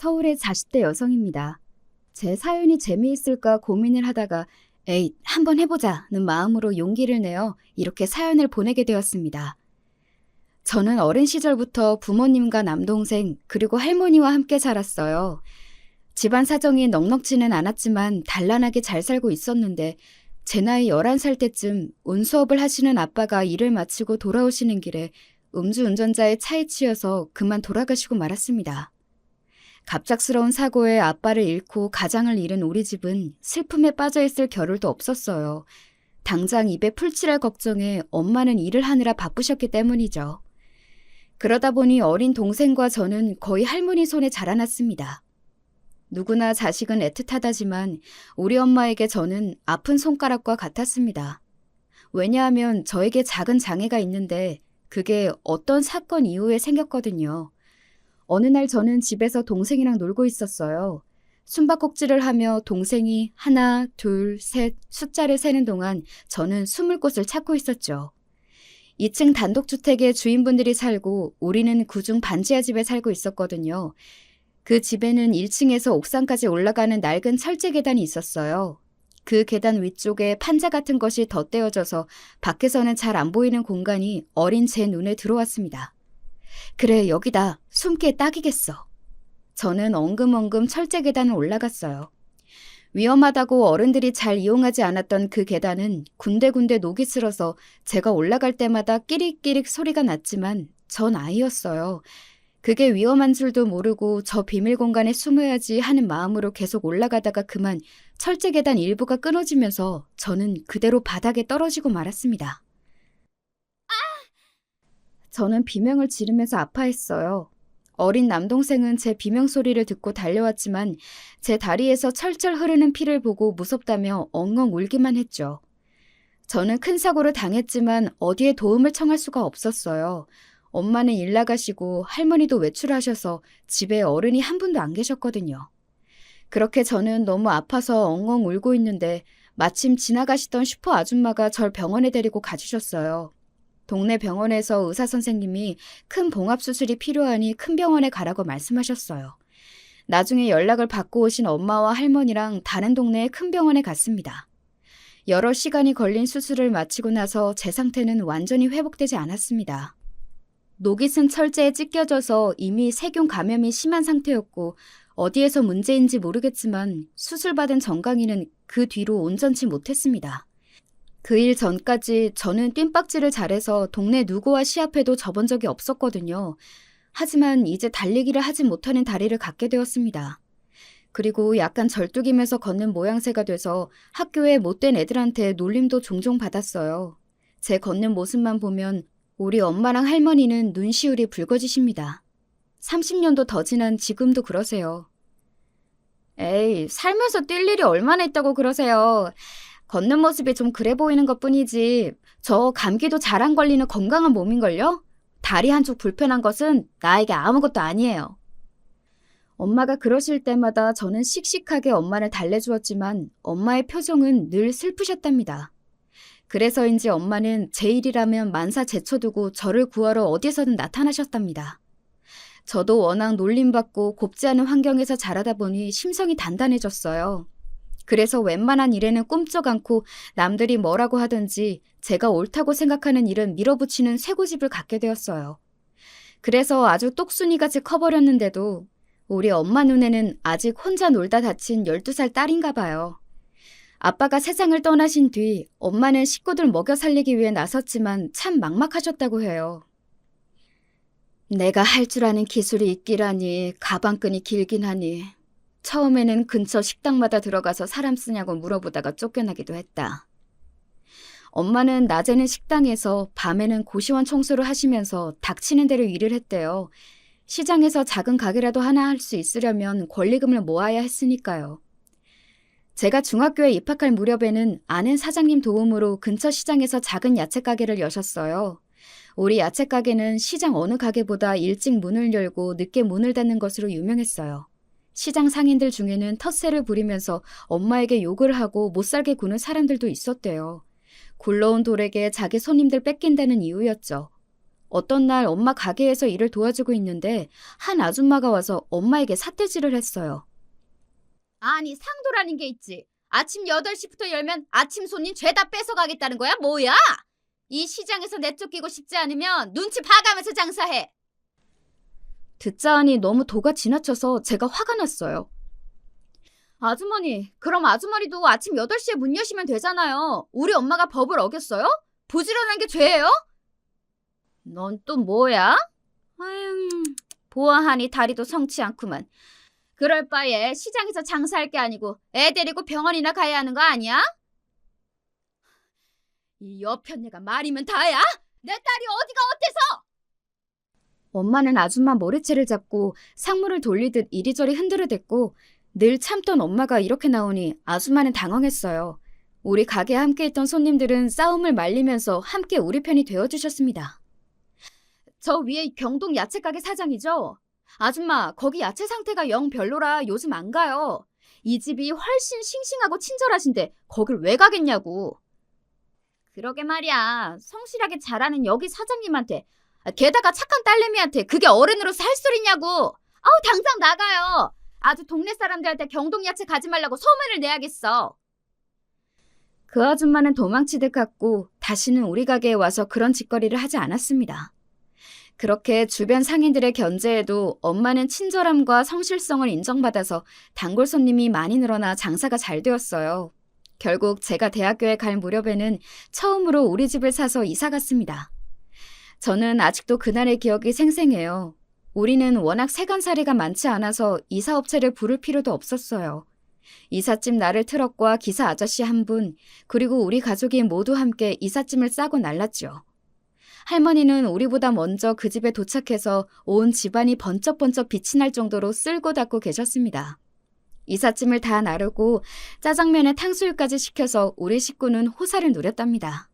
서울의 40대 여성입니다. 제 사연이 재미있을까 고민을 하다가 에이, 한번 해보자는 마음으로 용기를 내어 이렇게 사연을 보내게 되었습니다. 저는 어린 시절부터 부모님과 남동생 그리고 할머니와 함께 살았어요. 집안 사정이 넉넉지는 않았지만 단란하게 잘 살고 있었는데 제 나이 11살 때쯤 운수업을 하시는 아빠가 일을 마치고 돌아오시는 길에 음주운전자의 차에 치여서 그만 돌아가시고 말았습니다. 갑작스러운 사고에 아빠를 잃고 가장을 잃은 우리 집은 슬픔에 빠져있을 겨를도 없었어요. 당장 입에 풀칠할 걱정에 엄마는 일을 하느라 바쁘셨기 때문이죠. 그러다 보니 어린 동생과 저는 거의 할머니 손에 자라났습니다. 누구나 자식은 애틋하다지만 우리 엄마에게 저는 아픈 손가락과 같았습니다. 왜냐하면 저에게 작은 장애가 있는데 그게 어떤 사건 이후에 생겼거든요. 어느 날 저는 집에서 동생이랑 놀고 있었어요. 숨바꼭질을 하며 동생이 하나, 둘, 셋 숫자를 세는 동안 저는 숨을 곳을 찾고 있었죠. 2층 단독주택에 주인분들이 살고 우리는 그중 반지하 집에 살고 있었거든요. 그 집에는 1층에서 옥상까지 올라가는 낡은 철제 계단이 있었어요. 그 계단 위쪽에 판자 같은 것이 덧대어져서 밖에서는 잘 안 보이는 공간이 어린 제 눈에 들어왔습니다. 그래, 여기다. 숨기에 딱이겠어. 저는 엉금엉금 철제 계단을 올라갔어요. 위험하다고 어른들이 잘 이용하지 않았던 그 계단은 군데군데 녹이 슬어서 제가 올라갈 때마다 끼릭끼릭 소리가 났지만 전 아이였어요. 그게 위험한 줄도 모르고 저 비밀 공간에 숨어야지 하는 마음으로 계속 올라가다가 그만 철제 계단 일부가 끊어지면서 저는 그대로 바닥에 떨어지고 말았습니다. 저는 비명을 지르면서 아파했어요. 어린 남동생은 제 비명 소리를 듣고 달려왔지만 제 다리에서 철철 흐르는 피를 보고 무섭다며 엉엉 울기만 했죠. 저는 큰 사고를 당했지만 어디에 도움을 청할 수가 없었어요. 엄마는 일 나가시고 할머니도 외출하셔서 집에 어른이 한 분도 안 계셨거든요. 그렇게 저는 너무 아파서 엉엉 울고 있는데 마침 지나가시던 슈퍼 아줌마가 절 병원에 데리고 가주셨어요. 동네 병원에서 의사 선생님이 큰 봉합 수술이 필요하니 큰 병원에 가라고 말씀하셨어요. 나중에 연락을 받고 오신 엄마와 할머니랑 다른 동네의 큰 병원에 갔습니다. 여러 시간이 걸린 수술을 마치고 나서 제 상태는 완전히 회복되지 않았습니다. 녹이 쓴 철제에 찢겨져서 이미 세균 감염이 심한 상태였고 어디에서 문제인지 모르겠지만 수술받은 정강이는 그 뒤로 온전치 못했습니다. 그 일 전까지 저는 뜀박질을 잘해서 동네 누구와 시합해도 져본 적이 없었거든요. 하지만 이제 달리기를 하지 못하는 다리를 갖게 되었습니다. 그리고 약간 절뚝이면서 걷는 모양새가 돼서 학교에 못된 애들한테 놀림도 종종 받았어요. 제 걷는 모습만 보면 우리 엄마랑 할머니는 눈시울이 붉어지십니다. 30년도 더 지난 지금도 그러세요. 에이, 살면서 뛸 일이 얼마나 있다고 그러세요. 걷는 모습이 좀 그래 보이는 것뿐이지 저 감기도 잘 안 걸리는 건강한 몸인걸요? 다리 한쪽 불편한 것은 나에게 아무것도 아니에요. 엄마가 그러실 때마다 저는 씩씩하게 엄마를 달래주었지만 엄마의 표정은 늘 슬프셨답니다. 그래서인지 엄마는 제 일이라면 만사 제쳐두고 저를 구하러 어디서든 나타나셨답니다. 저도 워낙 놀림받고 곱지 않은 환경에서 자라다 보니 심성이 단단해졌어요. 그래서 웬만한 일에는 꿈쩍 않고 남들이 뭐라고 하든지 제가 옳다고 생각하는 일은 밀어붙이는 쇠고집을 갖게 되었어요. 그래서 아주 똑순이같이 커버렸는데도 우리 엄마 눈에는 아직 혼자 놀다 다친 12살 딸인가 봐요. 아빠가 세상을 떠나신 뒤 엄마는 식구들 먹여 살리기 위해 나섰지만 참 막막하셨다고 해요. 내가 할 줄 아는 기술이 있기라니 가방끈이 길긴 하니 처음에는 근처 식당마다 들어가서 사람 쓰냐고 물어보다가 쫓겨나기도 했다. 엄마는 낮에는 식당에서 밤에는 고시원 청소를 하시면서 닥치는 대로 일을 했대요. 시장에서 작은 가게라도 하나 할 수 있으려면 권리금을 모아야 했으니까요. 제가 중학교에 입학할 무렵에는 아는 사장님 도움으로 근처 시장에서 작은 야채 가게를 여셨어요. 우리 야채 가게는 시장 어느 가게보다 일찍 문을 열고 늦게 문을 닫는 것으로 유명했어요. 시장 상인들 중에는 텃세를 부리면서 엄마에게 욕을 하고 못살게 구는 사람들도 있었대요. 굴러온 돌에게 자기 손님들 뺏긴다는 이유였죠. 어떤 날 엄마 가게에서 일을 도와주고 있는데 한 아줌마가 와서 엄마에게 삿대질을 했어요. 아니, 상도라는 게 있지. 아침 8시부터 열면 아침 손님 죄다 뺏어가겠다는 거야? 뭐야? 이 시장에서 내쫓기고 싶지 않으면 눈치 봐가면서 장사해. 듣자 하니 너무 도가 지나쳐서 제가 화가 났어요. 아주머니, 그럼 아주머니도 아침 8시에 문 여시면 되잖아요. 우리 엄마가 법을 어겼어요? 부지런한 게 죄예요? 넌 또 뭐야? 아유, 보아하니 다리도 성치 않구만. 그럴 바에 시장에서 장사할 게 아니고 애 데리고 병원이나 가야 하는 거 아니야? 이 여편네가 말이면 다야? 내 딸이 어디가 어때서? 엄마는 아줌마 머리채를 잡고 상무를 돌리듯 이리저리 흔들어댔고 늘 참던 엄마가 이렇게 나오니 아줌마는 당황했어요. 우리 가게에 함께 있던 손님들은 싸움을 말리면서 함께 우리 편이 되어주셨습니다. 저 위에 경동 야채가게 사장이죠? 아줌마, 거기 야채 상태가 영 별로라 요즘 안 가요. 이 집이 훨씬 싱싱하고 친절하신데 거길 왜 가겠냐고. 그러게 말이야. 성실하게 잘하는 여기 사장님한테, 게다가 착한 딸내미한테 그게 어른으로서 할 소리냐고. 아우, 당장 나가요. 아주 동네 사람들한테 경동 야채 가지 말라고 소문을 내야겠어. 그 아줌마는 도망치듯 갔고 다시는 우리 가게에 와서 그런 짓거리를 하지 않았습니다. 그렇게 주변 상인들의 견제에도 엄마는 친절함과 성실성을 인정받아서 단골 손님이 많이 늘어나 장사가 잘 되었어요. 결국 제가 대학교에 갈 무렵에는 처음으로 우리 집을 사서 이사 갔습니다. 저는 아직도 그날의 기억이 생생해요. 우리는 워낙 세간살이가 많지 않아서 이사업체를 부를 필요도 없었어요. 이삿짐 나를 트럭과 기사 아저씨 한 분, 그리고 우리 가족이 모두 함께 이삿짐을 싸고 날랐죠. 할머니는 우리보다 먼저 그 집에 도착해서 온 집안이 번쩍번쩍 빛이 날 정도로 쓸고 닦고 계셨습니다. 이삿짐을 다 나르고 짜장면에 탕수육까지 시켜서 우리 식구는 호사를 누렸답니다.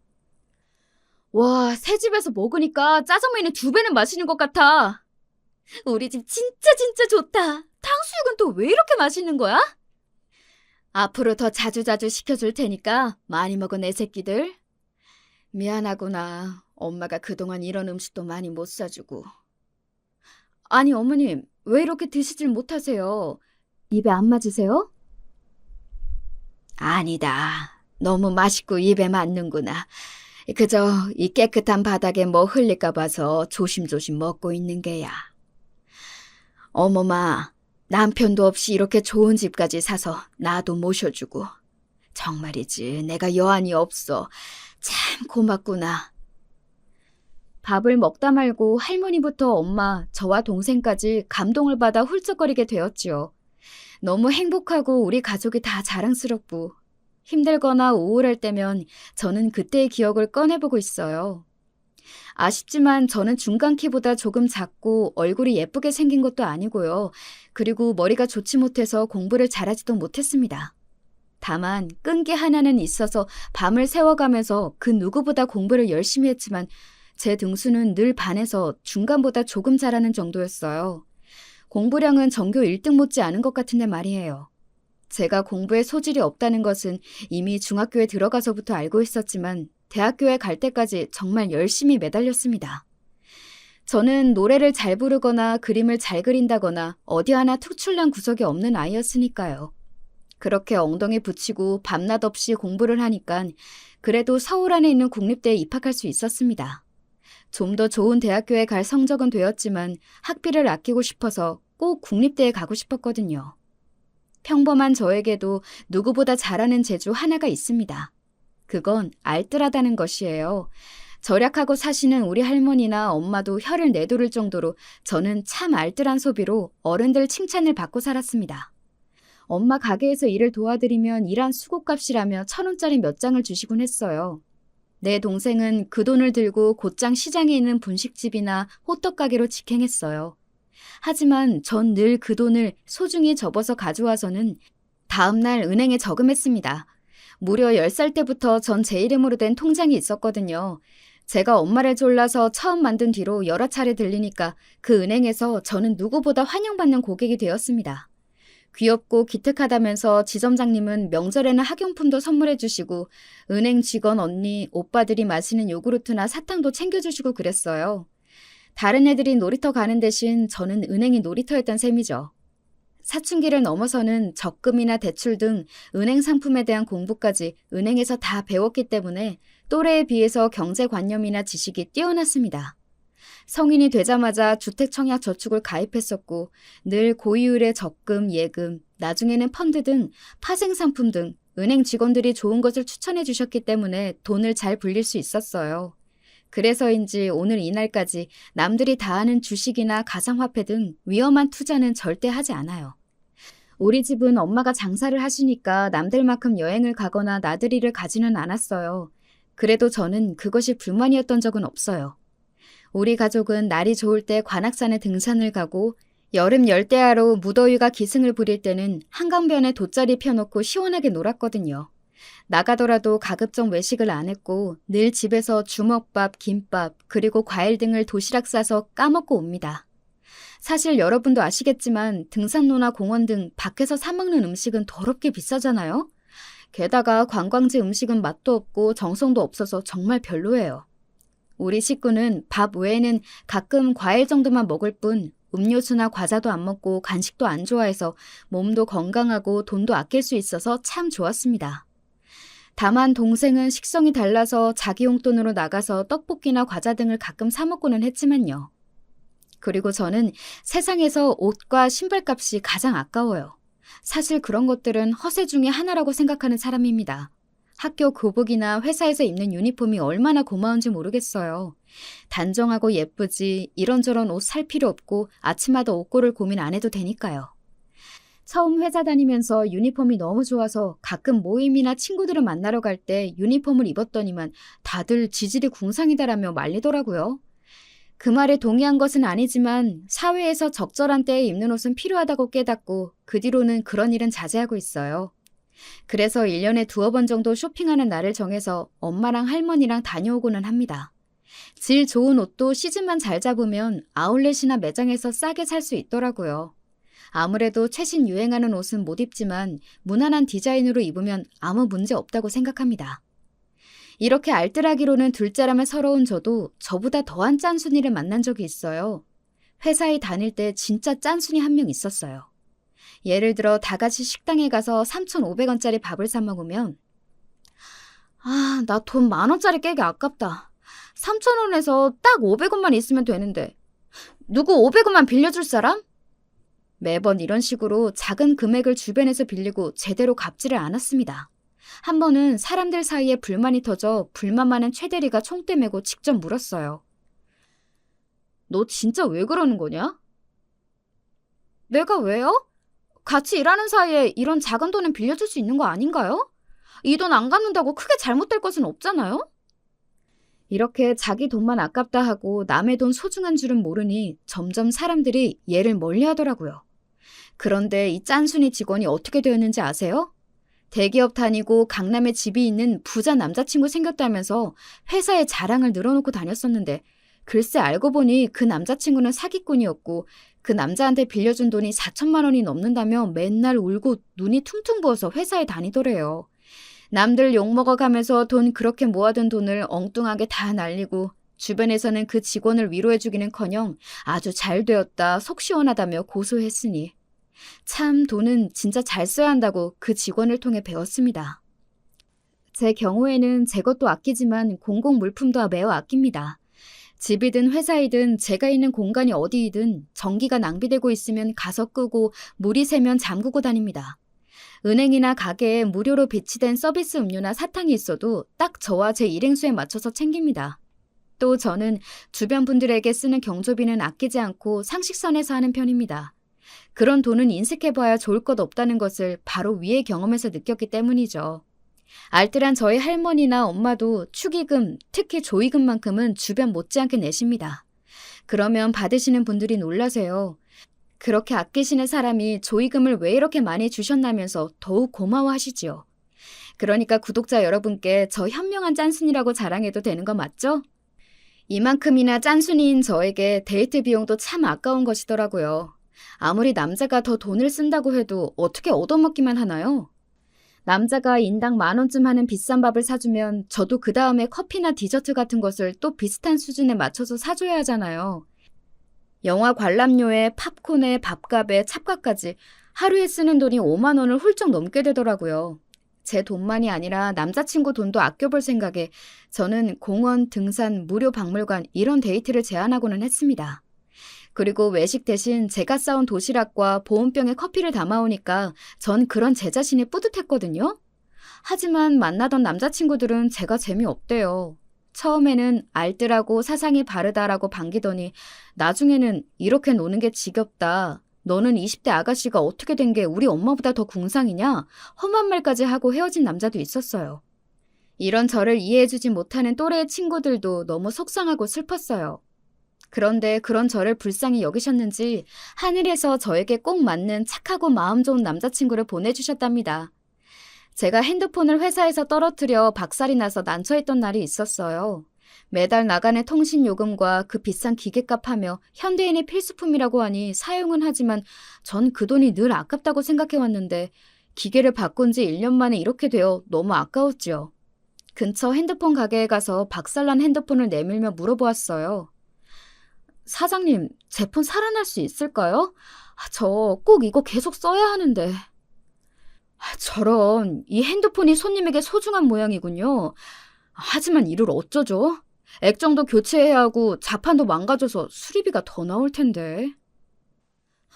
와, 새 집에서 먹으니까 짜장면이 2배는 맛있는 것 같아. 우리 집 진짜 좋다. 탕수육은 또 왜 이렇게 맛있는 거야? 앞으로 더 자주자주 시켜줄 테니까 많이 먹어 내 새끼들. 미안하구나. 엄마가 그동안 이런 음식도 많이 못 사주고. 아니 어머님, 왜 이렇게 드시질 못하세요? 입에 안 맞으세요? 아니다. 너무 맛있고 입에 맞는구나. 그저 이 깨끗한 바닥에 뭐 흘릴까 봐서 조심조심 먹고 있는 게야. 어머마, 남편도 없이 이렇게 좋은 집까지 사서 나도 모셔주고. 정말이지 내가 여한이 없어. 참 고맙구나. 밥을 먹다 말고 할머니부터 엄마, 저와 동생까지 감동을 받아 훌쩍거리게 되었지요. 너무 행복하고 우리 가족이 다 자랑스럽고 힘들거나 우울할 때면 저는 그때의 기억을 꺼내보고 있어요. 아쉽지만 저는 중간 키보다 조금 작고 얼굴이 예쁘게 생긴 것도 아니고요. 그리고 머리가 좋지 못해서 공부를 잘하지도 못했습니다. 다만 끈기 하나는 있어서 밤을 새워가면서 그 누구보다 공부를 열심히 했지만 제 등수는 늘 반에서 중간보다 조금 잘하는 정도였어요. 공부량은 전교 1등 못지 않은 것 같은데 말이에요. 제가 공부에 소질이 없다는 것은 이미 중학교에 들어가서부터 알고 있었지만 대학교에 갈 때까지 정말 열심히 매달렸습니다. 저는 노래를 잘 부르거나 그림을 잘 그린다거나 어디 하나 특출난 구석이 없는 아이였으니까요. 그렇게 엉덩이 붙이고 밤낮 없이 공부를 하니까 그래도 서울 안에 있는 국립대에 입학할 수 있었습니다. 좀 더 좋은 대학교에 갈 성적은 되었지만 학비를 아끼고 싶어서 꼭 국립대에 가고 싶었거든요. 평범한 저에게도 누구보다 잘하는 재주 하나가 있습니다. 그건 알뜰하다는 것이에요. 절약하고 사시는 우리 할머니나 엄마도 혀를 내두를 정도로 저는 참 알뜰한 소비로 어른들 칭찬을 받고 살았습니다. 엄마 가게에서 일을 도와드리면 일한 수고값이라며 1,000원짜리 몇 장을 주시곤 했어요. 내 동생은 그 돈을 들고 곧장 시장에 있는 분식집이나 호떡가게로 직행했어요. 하지만 전 늘 그 돈을 소중히 접어서 가져와서는 다음날 은행에 저금했습니다. 무려 10살 때부터 전 제 이름으로 된 통장이 있었거든요. 제가 엄마를 졸라서 처음 만든 뒤로 여러 차례 들리니까 그 은행에서 저는 누구보다 환영받는 고객이 되었습니다. 귀엽고 기특하다면서 지점장님은 명절에는 학용품도 선물해 주시고 은행 직원 언니, 오빠들이 마시는 요구르트나 사탕도 챙겨주시고 그랬어요. 다른 애들이 놀이터 가는 대신 저는 은행이 놀이터였던 셈이죠. 사춘기를 넘어서는 적금이나 대출 등 은행 상품에 대한 공부까지 은행에서 다 배웠기 때문에 또래에 비해서 경제관념이나 지식이 뛰어났습니다. 성인이 되자마자 주택청약저축을 가입했었고 늘 고이율의 적금, 예금, 나중에는 펀드 등 파생상품 등 은행 직원들이 좋은 것을 추천해 주셨기 때문에 돈을 잘 불릴 수 있었어요. 그래서인지 오늘 이날까지 남들이 다 하는 주식이나 가상화폐 등 위험한 투자는 절대 하지 않아요. 우리 집은 엄마가 장사를 하시니까 남들만큼 여행을 가거나 나들이를 가지는 않았어요. 그래도 저는 그것이 불만이었던 적은 없어요. 우리 가족은 날이 좋을 때 관악산에 등산을 가고 여름 열대야로 무더위가 기승을 부릴 때는 한강변에 돗자리 펴놓고 시원하게 놀았거든요. 나가더라도 가급적 외식을 안 했고 늘 집에서 주먹밥, 김밥, 그리고 과일 등을 도시락 싸서 까먹고 옵니다. 사실 여러분도 아시겠지만 등산로나 공원 등 밖에서 사 먹는 음식은 더럽게 비싸잖아요? 게다가 관광지 음식은 맛도 없고 정성도 없어서 정말 별로예요. 우리 식구는 밥 외에는 가끔 과일 정도만 먹을 뿐 음료수나 과자도 안 먹고 간식도 안 좋아해서 몸도 건강하고 돈도 아낄 수 있어서 참 좋았습니다. 다만 동생은 식성이 달라서 자기 용돈으로 나가서 떡볶이나 과자 등을 가끔 사 먹고는 했지만요. 그리고 저는 세상에서 옷과 신발값이 가장 아까워요. 사실 그런 것들은 허세 중에 하나라고 생각하는 사람입니다. 학교 교복이나 회사에서 입는 유니폼이 얼마나 고마운지 모르겠어요. 단정하고 예쁘지 이런저런 옷 살 필요 없고 아침마다 옷 고를 고민 안 해도 되니까요. 처음 회사 다니면서 유니폼이 너무 좋아서 가끔 모임이나 친구들을 만나러 갈 때 유니폼을 입었더니만 다들 지질이 궁상이다라며 말리더라고요. 그 말에 동의한 것은 아니지만 사회에서 적절한 때에 입는 옷은 필요하다고 깨닫고 그 뒤로는 그런 일은 자제하고 있어요. 그래서 1년에 2번 정도 쇼핑하는 날을 정해서 엄마랑 할머니랑 다녀오고는 합니다. 질 좋은 옷도 시즌만 잘 잡으면 아울렛이나 매장에서 싸게 살 수 있더라고요. 아무래도 최신 유행하는 옷은 못 입지만 무난한 디자인으로 입으면 아무 문제 없다고 생각합니다. 이렇게 알뜰하기로는 둘째라며 서러운 저도 저보다 더한 짠순이를 만난 적이 있어요. 회사에 다닐 때 진짜 짠순이 한 명 있었어요. 예를 들어 다 같이 식당에 가서 3,500원짜리 밥을 사 먹으면 나 돈 10,000원짜리 깨기 아깝다. 3,000원에서 딱 500원만 있으면 되는데 누구 500원만 빌려줄 사람? 매번 이런 식으로 작은 금액을 주변에서 빌리고 제대로 갚지를 않았습니다. 한 번은 사람들 사이에 불만이 터져 불만 많은 최대리가 총대 메고 직접 물었어요. 너 진짜 왜 그러는 거냐? 내가 왜요? 같이 일하는 사이에 이런 작은 돈은 빌려줄 수 있는 거 아닌가요? 이 돈 안 갚는다고 크게 잘못될 것은 없잖아요? 이렇게 자기 돈만 아깝다 하고 남의 돈 소중한 줄은 모르니 점점 사람들이 얘를 멀리하더라고요. 그런데 이 짠순이 직원이 어떻게 되었는지 아세요? 대기업 다니고 강남에 집이 있는 부자 남자친구 생겼다면서 회사에 자랑을 늘어놓고 다녔었는데 글쎄 알고 보니 그 남자친구는 사기꾼이었고 그 남자한테 빌려준 돈이 4천만 원이 넘는다며 맨날 울고 눈이 퉁퉁 부어서 회사에 다니더래요. 남들 욕먹어가면서 돈 그렇게 모아둔 돈을 엉뚱하게 다 날리고 주변에서는 그 직원을 위로해주기는커녕 아주 잘 되었다, 속 시원하다며 고소했으니 참 돈은 진짜 잘 써야 한다고 그 직원을 통해 배웠습니다. 제 경우에는 제 것도 아끼지만 공공 물품도 매우 아낍니다. 집이든 회사이든 제가 있는 공간이 어디이든 전기가 낭비되고 있으면 가서 끄고 물이 새면 잠그고 다닙니다. 은행이나 가게에 무료로 비치된 서비스 음료나 사탕이 있어도 딱 저와 제 일행수에 맞춰서 챙깁니다. 또 저는 주변 분들에게 쓰는 경조비는 아끼지 않고 상식선에서 하는 편입니다. 그런 돈은 인색해봐야 좋을 것 없다는 것을 바로 위의 경험에서 느꼈기 때문이죠. 알뜰한 저희 할머니나 엄마도 축의금, 특히 조의금만큼은 주변 못지않게 내십니다. 그러면 받으시는 분들이 놀라세요. 그렇게 아끼시는 사람이 조의금을 왜 이렇게 많이 주셨나면서 더욱 고마워하시지요. 그러니까 구독자 여러분께 저 현명한 짠순이라고 자랑해도 되는 거 맞죠? 이만큼이나 짠순이인 저에게 데이트 비용도 참 아까운 것이더라고요. 아무리 남자가 더 돈을 쓴다고 해도 어떻게 얻어먹기만 하나요? 남자가 인당 10,000원쯤 하는 비싼 밥을 사주면 저도 그 다음에 커피나 디저트 같은 것을 또 비슷한 수준에 맞춰서 사줘야 하잖아요. 영화 관람료에 팝콘에 밥값에 찹값까지 하루에 쓰는 돈이 5만 원을 훌쩍 넘게 되더라고요. 제 돈만이 아니라 남자친구 돈도 아껴볼 생각에 저는 공원, 등산, 무료 박물관 이런 데이트를 제안하고는 했습니다. 그리고 외식 대신 제가 싸온 도시락과 보온병에 커피를 담아오니까 전 그런 제 자신이 뿌듯했거든요. 하지만 만나던 남자친구들은 제가 재미없대요. 처음에는 알뜰하고 사상이 바르다라고 반기더니 나중에는 이렇게 노는 게 지겹다. 너는 20대 아가씨가 어떻게 된 게 우리 엄마보다 더 궁상이냐? 험한 말까지 하고 헤어진 남자도 있었어요. 이런 저를 이해해주지 못하는 또래의 친구들도 너무 속상하고 슬펐어요. 그런데 그런 저를 불쌍히 여기셨는지 하늘에서 저에게 꼭 맞는 착하고 마음 좋은 남자친구를 보내주셨답니다. 제가 핸드폰을 회사에서 떨어뜨려 박살이 나서 난처했던 날이 있었어요. 매달 나가는 통신 요금과 그 비싼 기계값 하며 현대인의 필수품이라고 하니 사용은 하지만 전 그 돈이 늘 아깝다고 생각해왔는데 기계를 바꾼 지 1년 만에 이렇게 되어 너무 아까웠지요. 근처 핸드폰 가게에 가서 박살난 핸드폰을 내밀며 물어보았어요. 사장님, 제 폰 살아날 수 있을까요? 저 꼭 이거 계속 써야 하는데. 저런, 이 핸드폰이 손님에게 소중한 모양이군요. 하지만 이를 어쩌죠? 액정도 교체해야 하고 자판도 망가져서 수리비가 더 나올 텐데.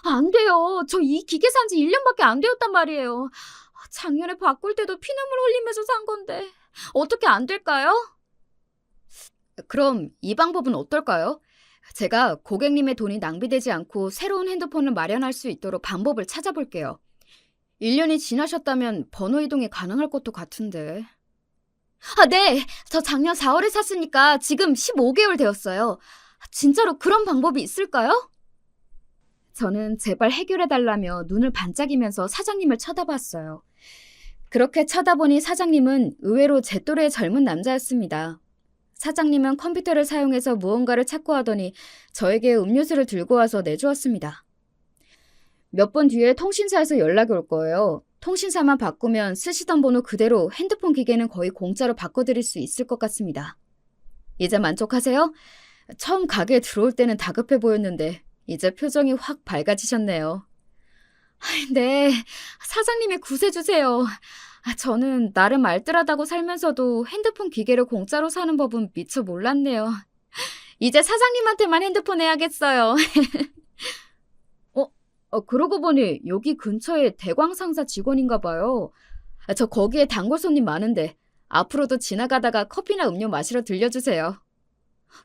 안 돼요. 저 이 기계 산 지 1년밖에 안 되었단 말이에요. 작년에 바꿀 때도 피눈물 흘리면서 산 건데 어떻게 안 될까요? 그럼 이 방법은 어떨까요? 제가 고객님의 돈이 낭비되지 않고 새로운 핸드폰을 마련할 수 있도록 방법을 찾아볼게요. 1년이 지나셨다면 번호 이동이 가능할 것도 같은데. 네. 저 작년 4월에 샀으니까 지금 15개월 되었어요. 진짜로 그런 방법이 있을까요? 저는 제발 해결해달라며 눈을 반짝이면서 사장님을 쳐다봤어요. 그렇게 쳐다보니 사장님은 의외로 제 또래의 젊은 남자였습니다. 사장님은 컴퓨터를 사용해서 무언가를 찾고 하더니 저에게 음료수를 들고 와서 내주었습니다. 몇 분 뒤에 통신사에서 연락이 올 거예요. 통신사만 바꾸면 쓰시던 번호 그대로 핸드폰 기계는 거의 공짜로 바꿔드릴 수 있을 것 같습니다. 이제 만족하세요? 처음 가게에 들어올 때는 다급해 보였는데 이제 표정이 확 밝아지셨네요. 네, 사장님이 구세주세요. 저는 나름 알뜰하다고 살면서도 핸드폰 기계를 공짜로 사는 법은 미처 몰랐네요. 이제 사장님한테만 핸드폰 해야겠어요. 그러고 보니 여기 근처에 대광상사 직원인가 봐요. 저 거기에 단골 손님 많은데 앞으로도 지나가다가 커피나 음료 마시러 들려주세요.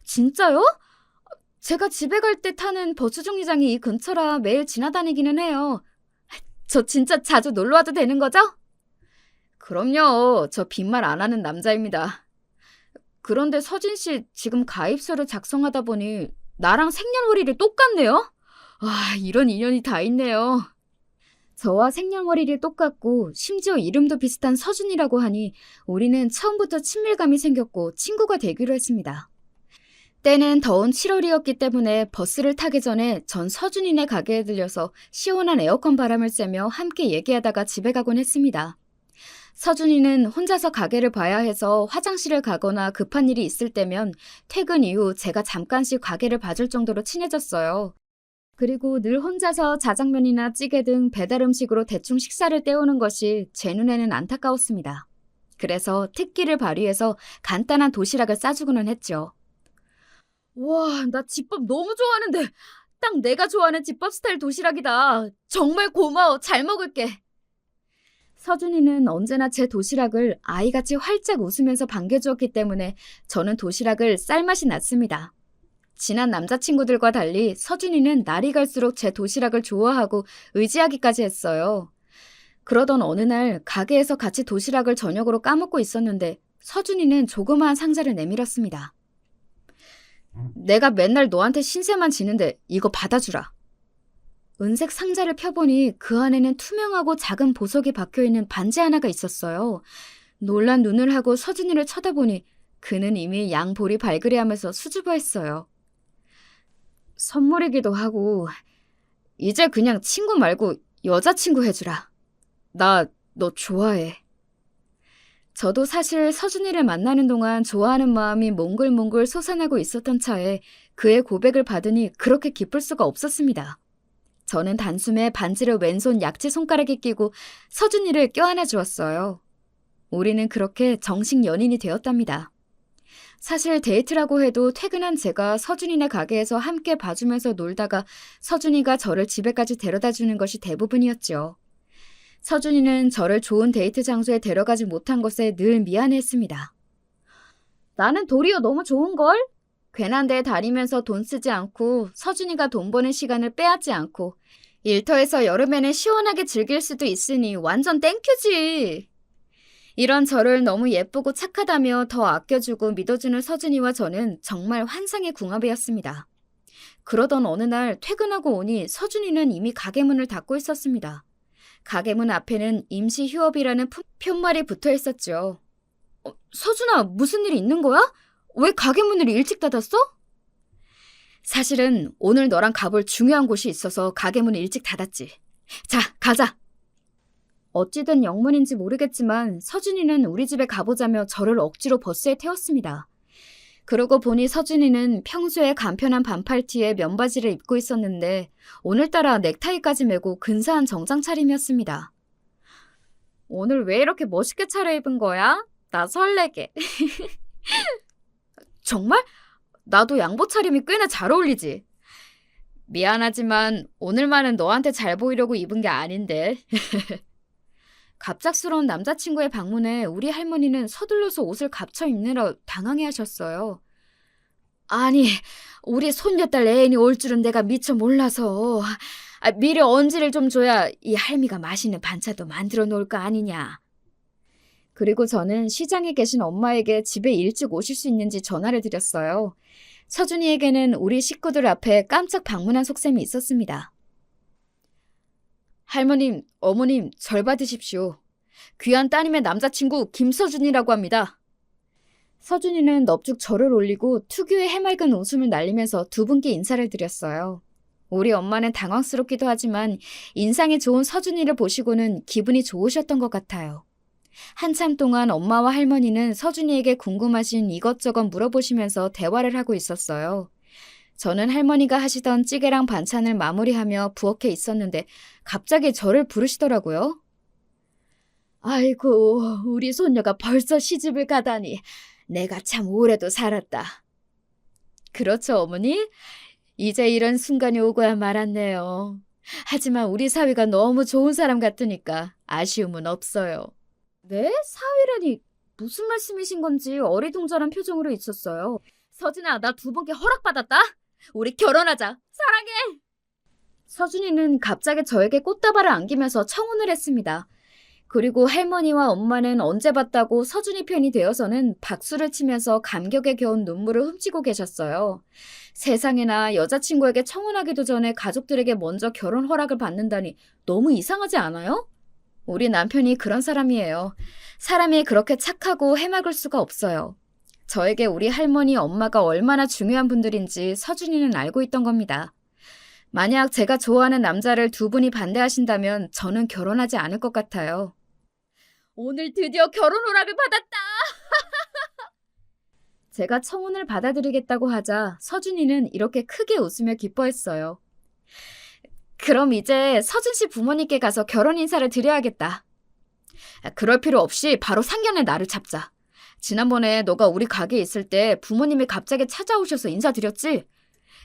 진짜요? 제가 집에 갈 때 타는 버스 정류장이 이 근처라 매일 지나다니기는 해요. 저 진짜 자주 놀러 와도 되는 거죠? 그럼요. 저 빈말 안 하는 남자입니다. 그런데 서진 씨 지금 가입서를 작성하다 보니 나랑 생년월일이 똑같네요? 이런 인연이 다 있네요. 저와 생년월일이 똑같고 심지어 이름도 비슷한 서준이라고 하니 우리는 처음부터 친밀감이 생겼고 친구가 되기로 했습니다. 때는 더운 7월이었기 때문에 버스를 타기 전에 전 서준이네 가게에 들려서 시원한 에어컨 바람을 쐬며 함께 얘기하다가 집에 가곤 했습니다. 서준이는 혼자서 가게를 봐야 해서 화장실을 가거나 급한 일이 있을 때면 퇴근 이후 제가 잠깐씩 가게를 봐줄 정도로 친해졌어요. 그리고 늘 혼자서 자장면이나 찌개 등 배달 음식으로 대충 식사를 때우는 것이 제 눈에는 안타까웠습니다. 그래서 특기를 발휘해서 간단한 도시락을 싸주고는 했죠. 와, 나 집밥 너무 좋아하는데 딱 내가 좋아하는 집밥 스타일 도시락이다. 정말 고마워. 잘 먹을게. 서준이는 언제나 제 도시락을 아이같이 활짝 웃으면서 반겨주었기 때문에 저는 도시락을 쌀맛이 났습니다. 친한 남자친구들과 달리 서준이는 날이 갈수록 제 도시락을 좋아하고 의지하기까지 했어요. 그러던 어느 날 가게에서 같이 도시락을 저녁으로 까먹고 있었는데 서준이는 조그마한 상자를 내밀었습니다. 내가 맨날 너한테 신세만 지는데 이거 받아주라. 은색 상자를 펴보니 그 안에는 투명하고 작은 보석이 박혀있는 반지 하나가 있었어요. 놀란 눈을 하고 서준이를 쳐다보니 그는 이미 양볼이 발그레하면서 수줍어했어요. 선물이기도 하고 이제 그냥 친구 말고 여자친구 해주라. 나 너 좋아해. 저도 사실 서준이를 만나는 동안 좋아하는 마음이 몽글몽글 솟아나고 있었던 차에 그의 고백을 받으니 그렇게 기쁠 수가 없었습니다. 저는 단숨에 반지를 왼손 약지 손가락에 끼고 서준이를 껴안아 주었어요. 우리는 그렇게 정식 연인이 되었답니다. 사실 데이트라고 해도 퇴근한 제가 서준이네 가게에서 함께 봐주면서 놀다가 서준이가 저를 집에까지 데려다 주는 것이 대부분이었죠. 서준이는 저를 좋은 데이트 장소에 데려가지 못한 것에 늘 미안해했습니다. 나는 도리어 너무 좋은걸? 괜한 데에 다니면서 돈 쓰지 않고 서준이가 돈 버는 시간을 빼앗지 않고 일터에서 여름에는 시원하게 즐길 수도 있으니 완전 땡큐지. 이런 저를 너무 예쁘고 착하다며 더 아껴주고 믿어주는 서준이와 저는 정말 환상의 궁합이었습니다. 그러던 어느 날 퇴근하고 오니 서준이는 이미 가게 문을 닫고 있었습니다. 가게 문 앞에는 임시 휴업이라는 푯말이 붙어 있었죠. 서준아, 무슨 일 있는 거야? 왜 가게 문을 일찍 닫았어? 사실은 오늘 너랑 가볼 중요한 곳이 있어서 가게 문을 일찍 닫았지. 자, 가자. 어찌된 영문인지 모르겠지만 서준이는 우리 집에 가보자며 저를 억지로 버스에 태웠습니다. 그러고 보니 서준이는 평소에 간편한 반팔티에 면바지를 입고 있었는데 오늘따라 넥타이까지 메고 근사한 정장 차림이었습니다. 오늘 왜 이렇게 멋있게 차려입은 거야? 나 설레게. 정말? 나도 양복 차림이 꽤나 잘 어울리지. 미안하지만 오늘만은 너한테 잘 보이려고 입은 게 아닌데. 갑작스러운 남자친구의 방문에 우리 할머니는 서둘러서 옷을 갖춰 입느라 당황해하셨어요. 아니, 우리 손녀딸 애인이 올 줄은 내가 미처 몰라서 미리 언지를 좀 줘야 이 할미가 맛있는 반찬도 만들어 놓을 거 아니냐. 그리고 저는 시장에 계신 엄마에게 집에 일찍 오실 수 있는지 전화를 드렸어요. 서준이에게는 우리 식구들 앞에 깜짝 방문한 속셈이 있었습니다. 할머님, 어머님, 절 받으십시오. 귀한 따님의 남자친구 김서준이라고 합니다. 서준이는 넙죽 절을 올리고 특유의 해맑은 웃음을 날리면서 두 분께 인사를 드렸어요. 우리 엄마는 당황스럽기도 하지만 인상이 좋은 서준이를 보시고는 기분이 좋으셨던 것 같아요. 한참 동안 엄마와 할머니는 서준이에게 궁금하신 이것저것 물어보시면서 대화를 하고 있었어요. 저는 할머니가 하시던 찌개랑 반찬을 마무리하며 부엌에 있었는데 갑자기 저를 부르시더라고요. 아이고, 우리 손녀가 벌써 시집을 가다니 내가 참 오래도 살았다. 그렇죠, 어머니? 이제 이런 순간이 오고야 말았네요. 하지만 우리 사위가 너무 좋은 사람 같으니까 아쉬움은 없어요. 네? 사위라니 무슨 말씀이신 건지 어리둥절한 표정으로 있었어요. 서준아, 나 두 분께 허락받았다. 우리 결혼하자. 사랑해. 서준이는 갑자기 저에게 꽃다발을 안기면서 청혼을 했습니다. 그리고 할머니와 엄마는 언제 봤다고 서준이 편이 되어서는 박수를 치면서 감격에 겨운 눈물을 훔치고 계셨어요. 세상에나 여자친구에게 청혼하기도 전에 가족들에게 먼저 결혼 허락을 받는다니 너무 이상하지 않아요? 우리 남편이 그런 사람이에요. 사람이 그렇게 착하고 해맑을 수가 없어요. 저에게 우리 할머니, 엄마가 얼마나 중요한 분들인지 서준이는 알고 있던 겁니다. 만약 제가 좋아하는 남자를 두 분이 반대하신다면 저는 결혼하지 않을 것 같아요. 오늘 드디어 결혼 허락을 받았다! 제가 청혼을 받아들이겠다고 하자 서준이는 이렇게 크게 웃으며 기뻐했어요. 그럼 이제 서준 씨 부모님께 가서 결혼 인사를 드려야겠다. 그럴 필요 없이 바로 상견례 날을 잡자. 지난번에 너가 우리 가게에 있을 때 부모님이 갑자기 찾아오셔서 인사드렸지?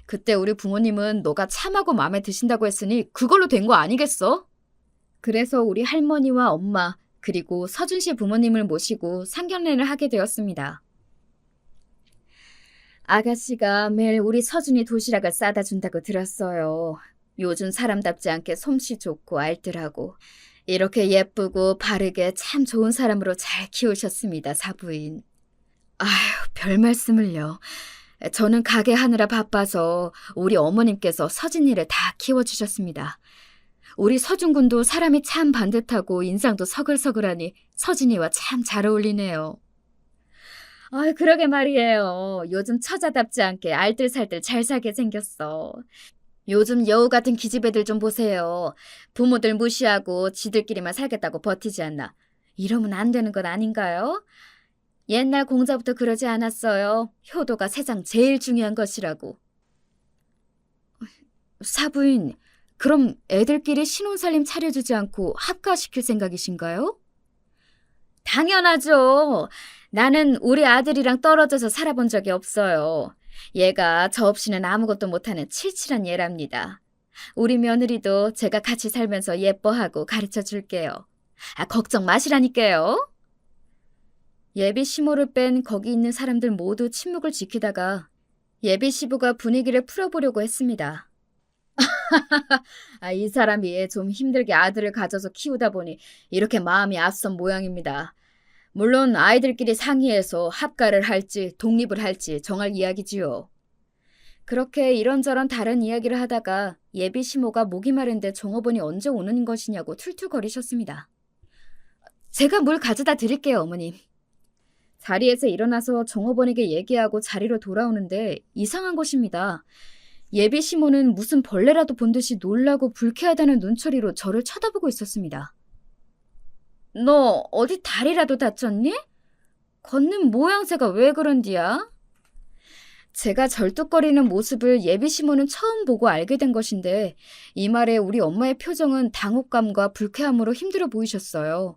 그때 우리 부모님은 너가 참하고 마음에 드신다고 했으니 그걸로 된 거 아니겠어? 그래서 우리 할머니와 엄마 그리고 서준 씨 부모님을 모시고 상견례를 하게 되었습니다. 아가씨가 매일 우리 서준이 도시락을 싸다 준다고 들었어요. 요즘 사람답지 않게 솜씨 좋고 알뜰하고 이렇게 예쁘고 바르게 참 좋은 사람으로 잘 키우셨습니다, 사부인. 아휴, 별 말씀을요. 저는 가게 하느라 바빠서 우리 어머님께서 서진이를 다 키워주셨습니다. 우리 서준군도 사람이 참 반듯하고 인상도 서글서글하니 서진이와 참 잘 어울리네요. 그러게 말이에요. 요즘 처자답지 않게 알뜰살뜰 잘 살게 생겼어. 요즘 여우 같은 기집애들 좀 보세요. 부모들 무시하고 지들끼리만 살겠다고 버티지 않나. 이러면 안 되는 것 아닌가요? 옛날 공자부터 그러지 않았어요. 효도가 세상 제일 중요한 것이라고. 사부인, 그럼 애들끼리 신혼살림 차려주지 않고 합가시킬 생각이신가요? 당연하죠. 나는 우리 아들이랑 떨어져서 살아본 적이 없어요. 얘가 저 없이는 아무것도 못하는 칠칠한 얘랍니다. 우리 며느리도 제가 같이 살면서 예뻐하고 가르쳐 줄게요. 걱정 마시라니까요. 예비 시모를 뺀 거기 있는 사람들 모두 침묵을 지키다가 예비 시부가 분위기를 풀어보려고 했습니다. 이 사람이 좀 힘들게 아들을 가져서 키우다 보니 이렇게 마음이 앞선 모양입니다. 물론 아이들끼리 상의해서 합가를 할지 독립을 할지 정할 이야기지요. 그렇게 이런저런 다른 이야기를 하다가 예비 시모가 목이 마른데 종업원이 언제 오는 것이냐고 툴툴거리셨습니다. 제가 물 가져다 드릴게요, 어머님. 자리에서 일어나서 종업원에게 얘기하고 자리로 돌아오는데 이상한 것입니다. 예비 시모는 무슨 벌레라도 본 듯이 놀라고 불쾌하다는 눈초리로 저를 쳐다보고 있었습니다. 너 어디 다리라도 다쳤니? 걷는 모양새가 왜 그런디야? 제가 절뚝거리는 모습을 예비 시모는 처음 보고 알게 된 것인데 이 말에 우리 엄마의 표정은 당혹감과 불쾌함으로 힘들어 보이셨어요.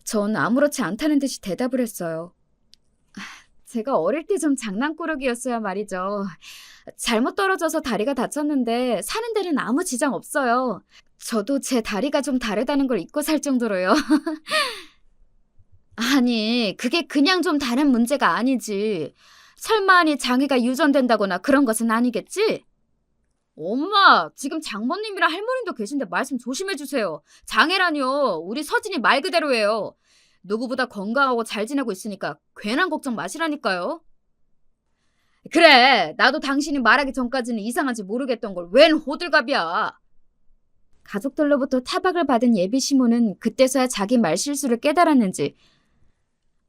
전 아무렇지 않다는 듯이 대답을 했어요. 제가 어릴 때 좀 장난꾸러기였어야 말이죠. 잘못 떨어져서 다리가 다쳤는데 사는 데는 아무 지장 없어요. 저도 제 다리가 좀 다르다는 걸 잊고 살 정도로요. 아니, 그게 그냥 좀 다른 문제가 아니지. 설마하니 장애가 유전된다거나 그런 것은 아니겠지? 엄마, 지금 장모님이랑 할머님도 계신데 말씀 조심해 주세요. 장애라뇨. 우리 서진이 말 그대로예요. 누구보다 건강하고 잘 지내고 있으니까 괜한 걱정 마시라니까요. 그래, 나도 당신이 말하기 전까지는 이상한지 모르겠던 걸 웬 호들갑이야. 가족들로부터 타박을 받은 예비 시모는 그때서야 자기 말실수를 깨달았는지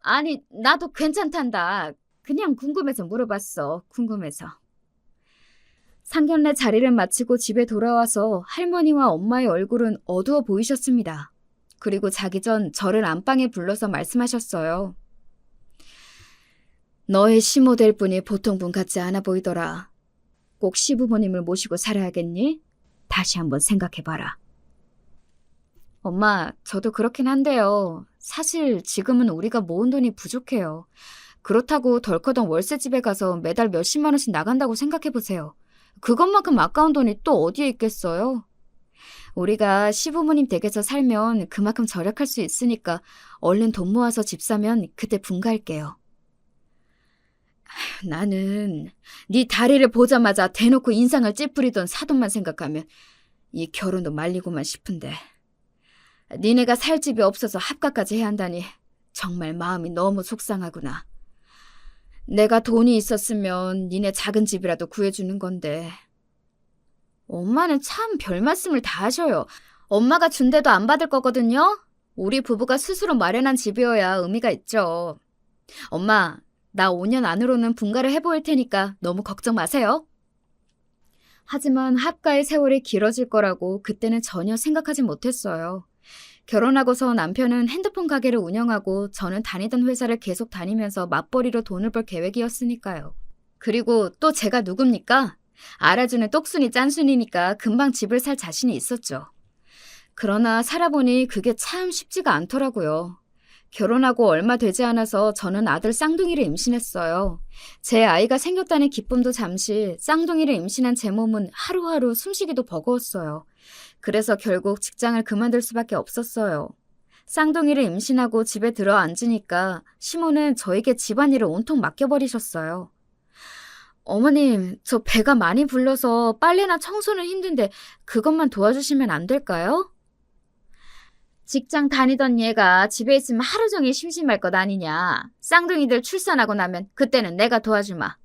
아니, 나도 괜찮단다. 그냥 궁금해서 물어봤어. 궁금해서. 상견례 자리를 마치고 집에 돌아와서 할머니와 엄마의 얼굴은 어두워 보이셨습니다. 그리고 자기 전 저를 안방에 불러서 말씀하셨어요. 너의 시모 될 분이 보통 분 같지 않아 보이더라. 꼭 시부모님을 모시고 살아야겠니? 다시 한번 생각해봐라. 엄마, 저도 그렇긴 한데요. 사실 지금은 우리가 모은 돈이 부족해요. 그렇다고 덜커덩 월세집에 가서 매달 몇십만 원씩 나간다고 생각해보세요. 그것만큼 아까운 돈이 또 어디에 있겠어요? 우리가 시부모님 댁에서 살면 그만큼 절약할 수 있으니까 얼른 돈 모아서 집 사면 그때 분가할게요. 나는 네 다리를 보자마자 대놓고 인상을 찌푸리던 사돈만 생각하면 이 결혼도 말리고만 싶은데 니네가 살 집이 없어서 합가까지 해야 한다니 정말 마음이 너무 속상하구나. 내가 돈이 있었으면 니네 작은 집이라도 구해주는 건데. 엄마는 참 별 말씀을 다 하셔요. 엄마가 준 데도 안 받을 거거든요. 우리 부부가 스스로 마련한 집이어야 의미가 있죠. 엄마, 나 5년 안으로는 분가를 해보일 테니까 너무 걱정 마세요. 하지만 합가의 세월이 길어질 거라고 그때는 전혀 생각하지 못했어요. 결혼하고서 남편은 핸드폰 가게를 운영하고 저는 다니던 회사를 계속 다니면서 맞벌이로 돈을 벌 계획이었으니까요. 그리고 또 제가 누굽니까? 알아주는 똑순이 짠순이니까 금방 집을 살 자신이 있었죠. 그러나 살아보니 그게 참 쉽지가 않더라고요. 결혼하고 얼마 되지 않아서 저는 아들 쌍둥이를 임신했어요. 제 아이가 생겼다는 기쁨도 잠시, 쌍둥이를 임신한 제 몸은 하루하루 숨쉬기도 버거웠어요. 그래서 결국 직장을 그만둘 수밖에 없었어요. 쌍둥이를 임신하고 집에 들어 앉으니까 시모는 저에게 집안일을 온통 맡겨버리셨어요. 어머님, 저 배가 많이 불러서 빨래나 청소는 힘든데 그것만 도와주시면 안 될까요? 직장 다니던 얘가 집에 있으면 하루 종일 심심할 것 아니냐. 쌍둥이들 출산하고 나면 그때는 내가 도와주마.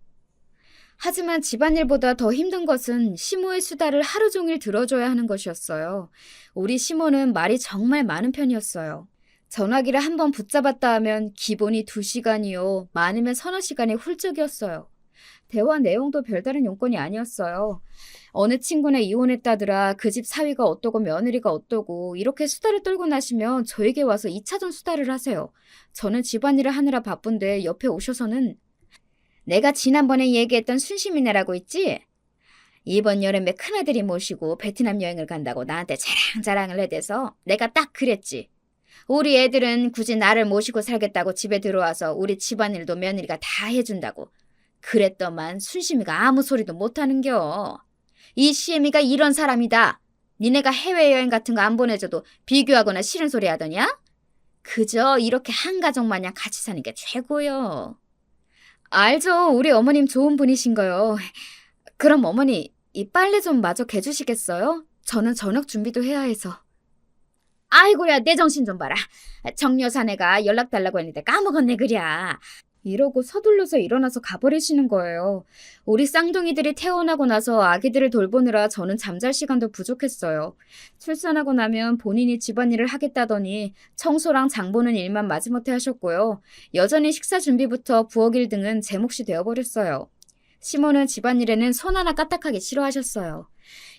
하지만 집안일보다 더 힘든 것은 시모의 수다를 하루 종일 들어줘야 하는 것이었어요. 우리 시모는 말이 정말 많은 편이었어요. 전화기를 한번 붙잡았다 하면 기본이 2시간이요. 많으면 서너 시간이 훌쩍이었어요. 대화 내용도 별다른 용건이 아니었어요. 어느 친구네 이혼했다더라, 그 집 사위가 어떠고 며느리가 어떠고 이렇게 수다를 떨고 나시면 저에게 와서 2차전 수다를 하세요. 저는 집안일을 하느라 바쁜데 옆에 오셔서는 내가 지난번에 얘기했던 순심이네라고 있지? 이번 여름에 큰아들이 모시고 베트남 여행을 간다고 나한테 자랑자랑을 해대서 내가 딱 그랬지. 우리 애들은 굳이 나를 모시고 살겠다고 집에 들어와서 우리 집안일도 며느리가 다 해준다고. 그랬더만 순심이가 아무 소리도 못하는겨. 이 시애미가 이런 사람이다. 니네가 해외여행 같은 거 안 보내줘도 비교하거나 싫은 소리 하더냐? 그저 이렇게 한 가족 마냥 같이 사는 게 최고요. 알죠. 우리 어머님 좋은 분이신거요. 그럼 어머니, 이 빨래 좀 마저 개주시겠어요? 저는 저녁 준비도 해야 해서. 아이고야, 내 정신 좀 봐라. 정여사네가 연락 달라고 했는데 까먹었네 그랴. 이러고 서둘러서 일어나서 가버리시는 거예요. 우리 쌍둥이들이 태어나고 나서 아기들을 돌보느라 저는 잠잘 시간도 부족했어요. 출산하고 나면 본인이 집안일을 하겠다더니 청소랑 장 보는 일만 마지못해 하셨고요. 여전히 식사 준비부터 부엌일 등은 제 몫이 되어버렸어요. 시모는 집안일에는 손 하나 까딱하기 싫어하셨어요.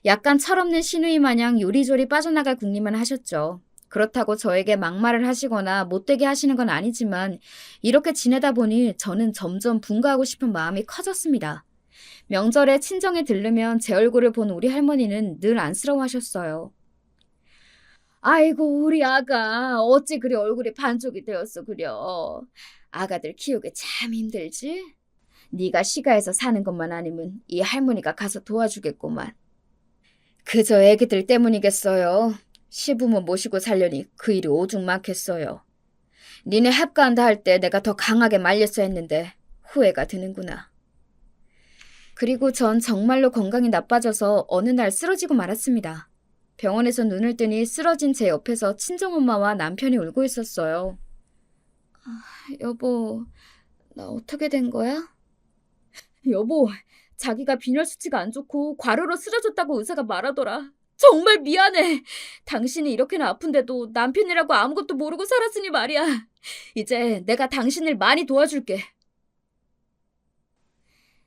약간 철없는 시누이 마냥 요리조리 빠져나갈 궁리만 하셨죠. 그렇다고 저에게 막말을 하시거나 못되게 하시는 건 아니지만 이렇게 지내다 보니 저는 점점 분가하고 싶은 마음이 커졌습니다. 명절에 친정에 들르면 제 얼굴을 본 우리 할머니는 늘 안쓰러워하셨어요. 아이고 우리 아가 어찌 그리 얼굴이 반쪽이 되었어 그려. 아가들 키우기 참 힘들지? 네가 시가에서 사는 것만 아니면 이 할머니가 가서 도와주겠구만. 그저 애기들 때문이겠어요. 시부모 모시고 살려니 그 일이 오죽 많겠어요. 니네 합가한다 할 때 내가 더 강하게 말렸어야 했는데 후회가 드는구나. 그리고 전 정말로 건강이 나빠져서 어느 날 쓰러지고 말았습니다. 병원에서 눈을 뜨니 쓰러진 제 옆에서 친정엄마와 남편이 울고 있었어요. 여보, 나 어떻게 된 거야? 여보, 자기가 빈혈 수치가 안 좋고 과로로 쓰러졌다고 의사가 말하더라. 정말 미안해. 당신이 이렇게나 아픈데도 남편이라고 아무것도 모르고 살았으니 말이야. 이제 내가 당신을 많이 도와줄게.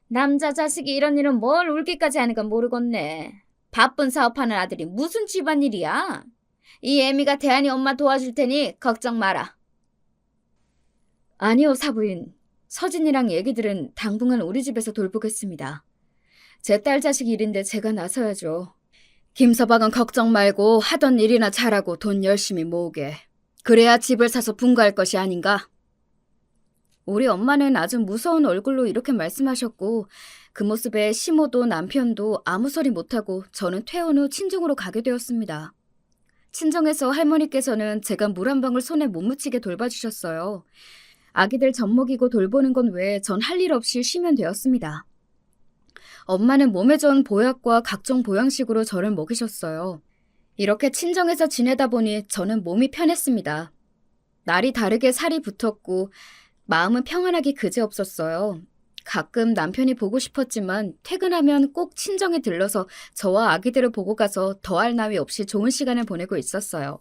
남자 자식이 이런 일은 뭘 울기까지 하는 건 모르겠네. 바쁜 사업하는 아들이 무슨 집안일이야. 이 애미가 대한이 엄마 도와줄 테니 걱정 마라. 아니요, 사부인. 서진이랑 얘기들은 당분간 우리 집에서 돌보겠습니다. 제 딸 자식 일인데 제가 나서야죠. 김서방은 걱정 말고 하던 일이나 잘하고 돈 열심히 모으게. 그래야 집을 사서 분가할 것이 아닌가? 우리 엄마는 아주 무서운 얼굴로 이렇게 말씀하셨고 그 모습에 시모도 남편도 아무 소리 못하고 저는 퇴원 후 친정으로 가게 되었습니다. 친정에서 할머니께서는 제가 물 한 방울 손에 못 묻히게 돌봐주셨어요. 아기들 젖 먹이고 돌보는 건 외에 전 할 일 없이 쉬면 되었습니다. 엄마는 몸에 좋은 보약과 각종 보양식으로 저를 먹이셨어요. 이렇게 친정에서 지내다 보니 저는 몸이 편했습니다. 날이 다르게 살이 붙었고 마음은 평안하기 그지없었어요. 가끔 남편이 보고 싶었지만 퇴근하면 꼭 친정에 들러서 저와 아기들을 보고 가서 더할 나위 없이 좋은 시간을 보내고 있었어요.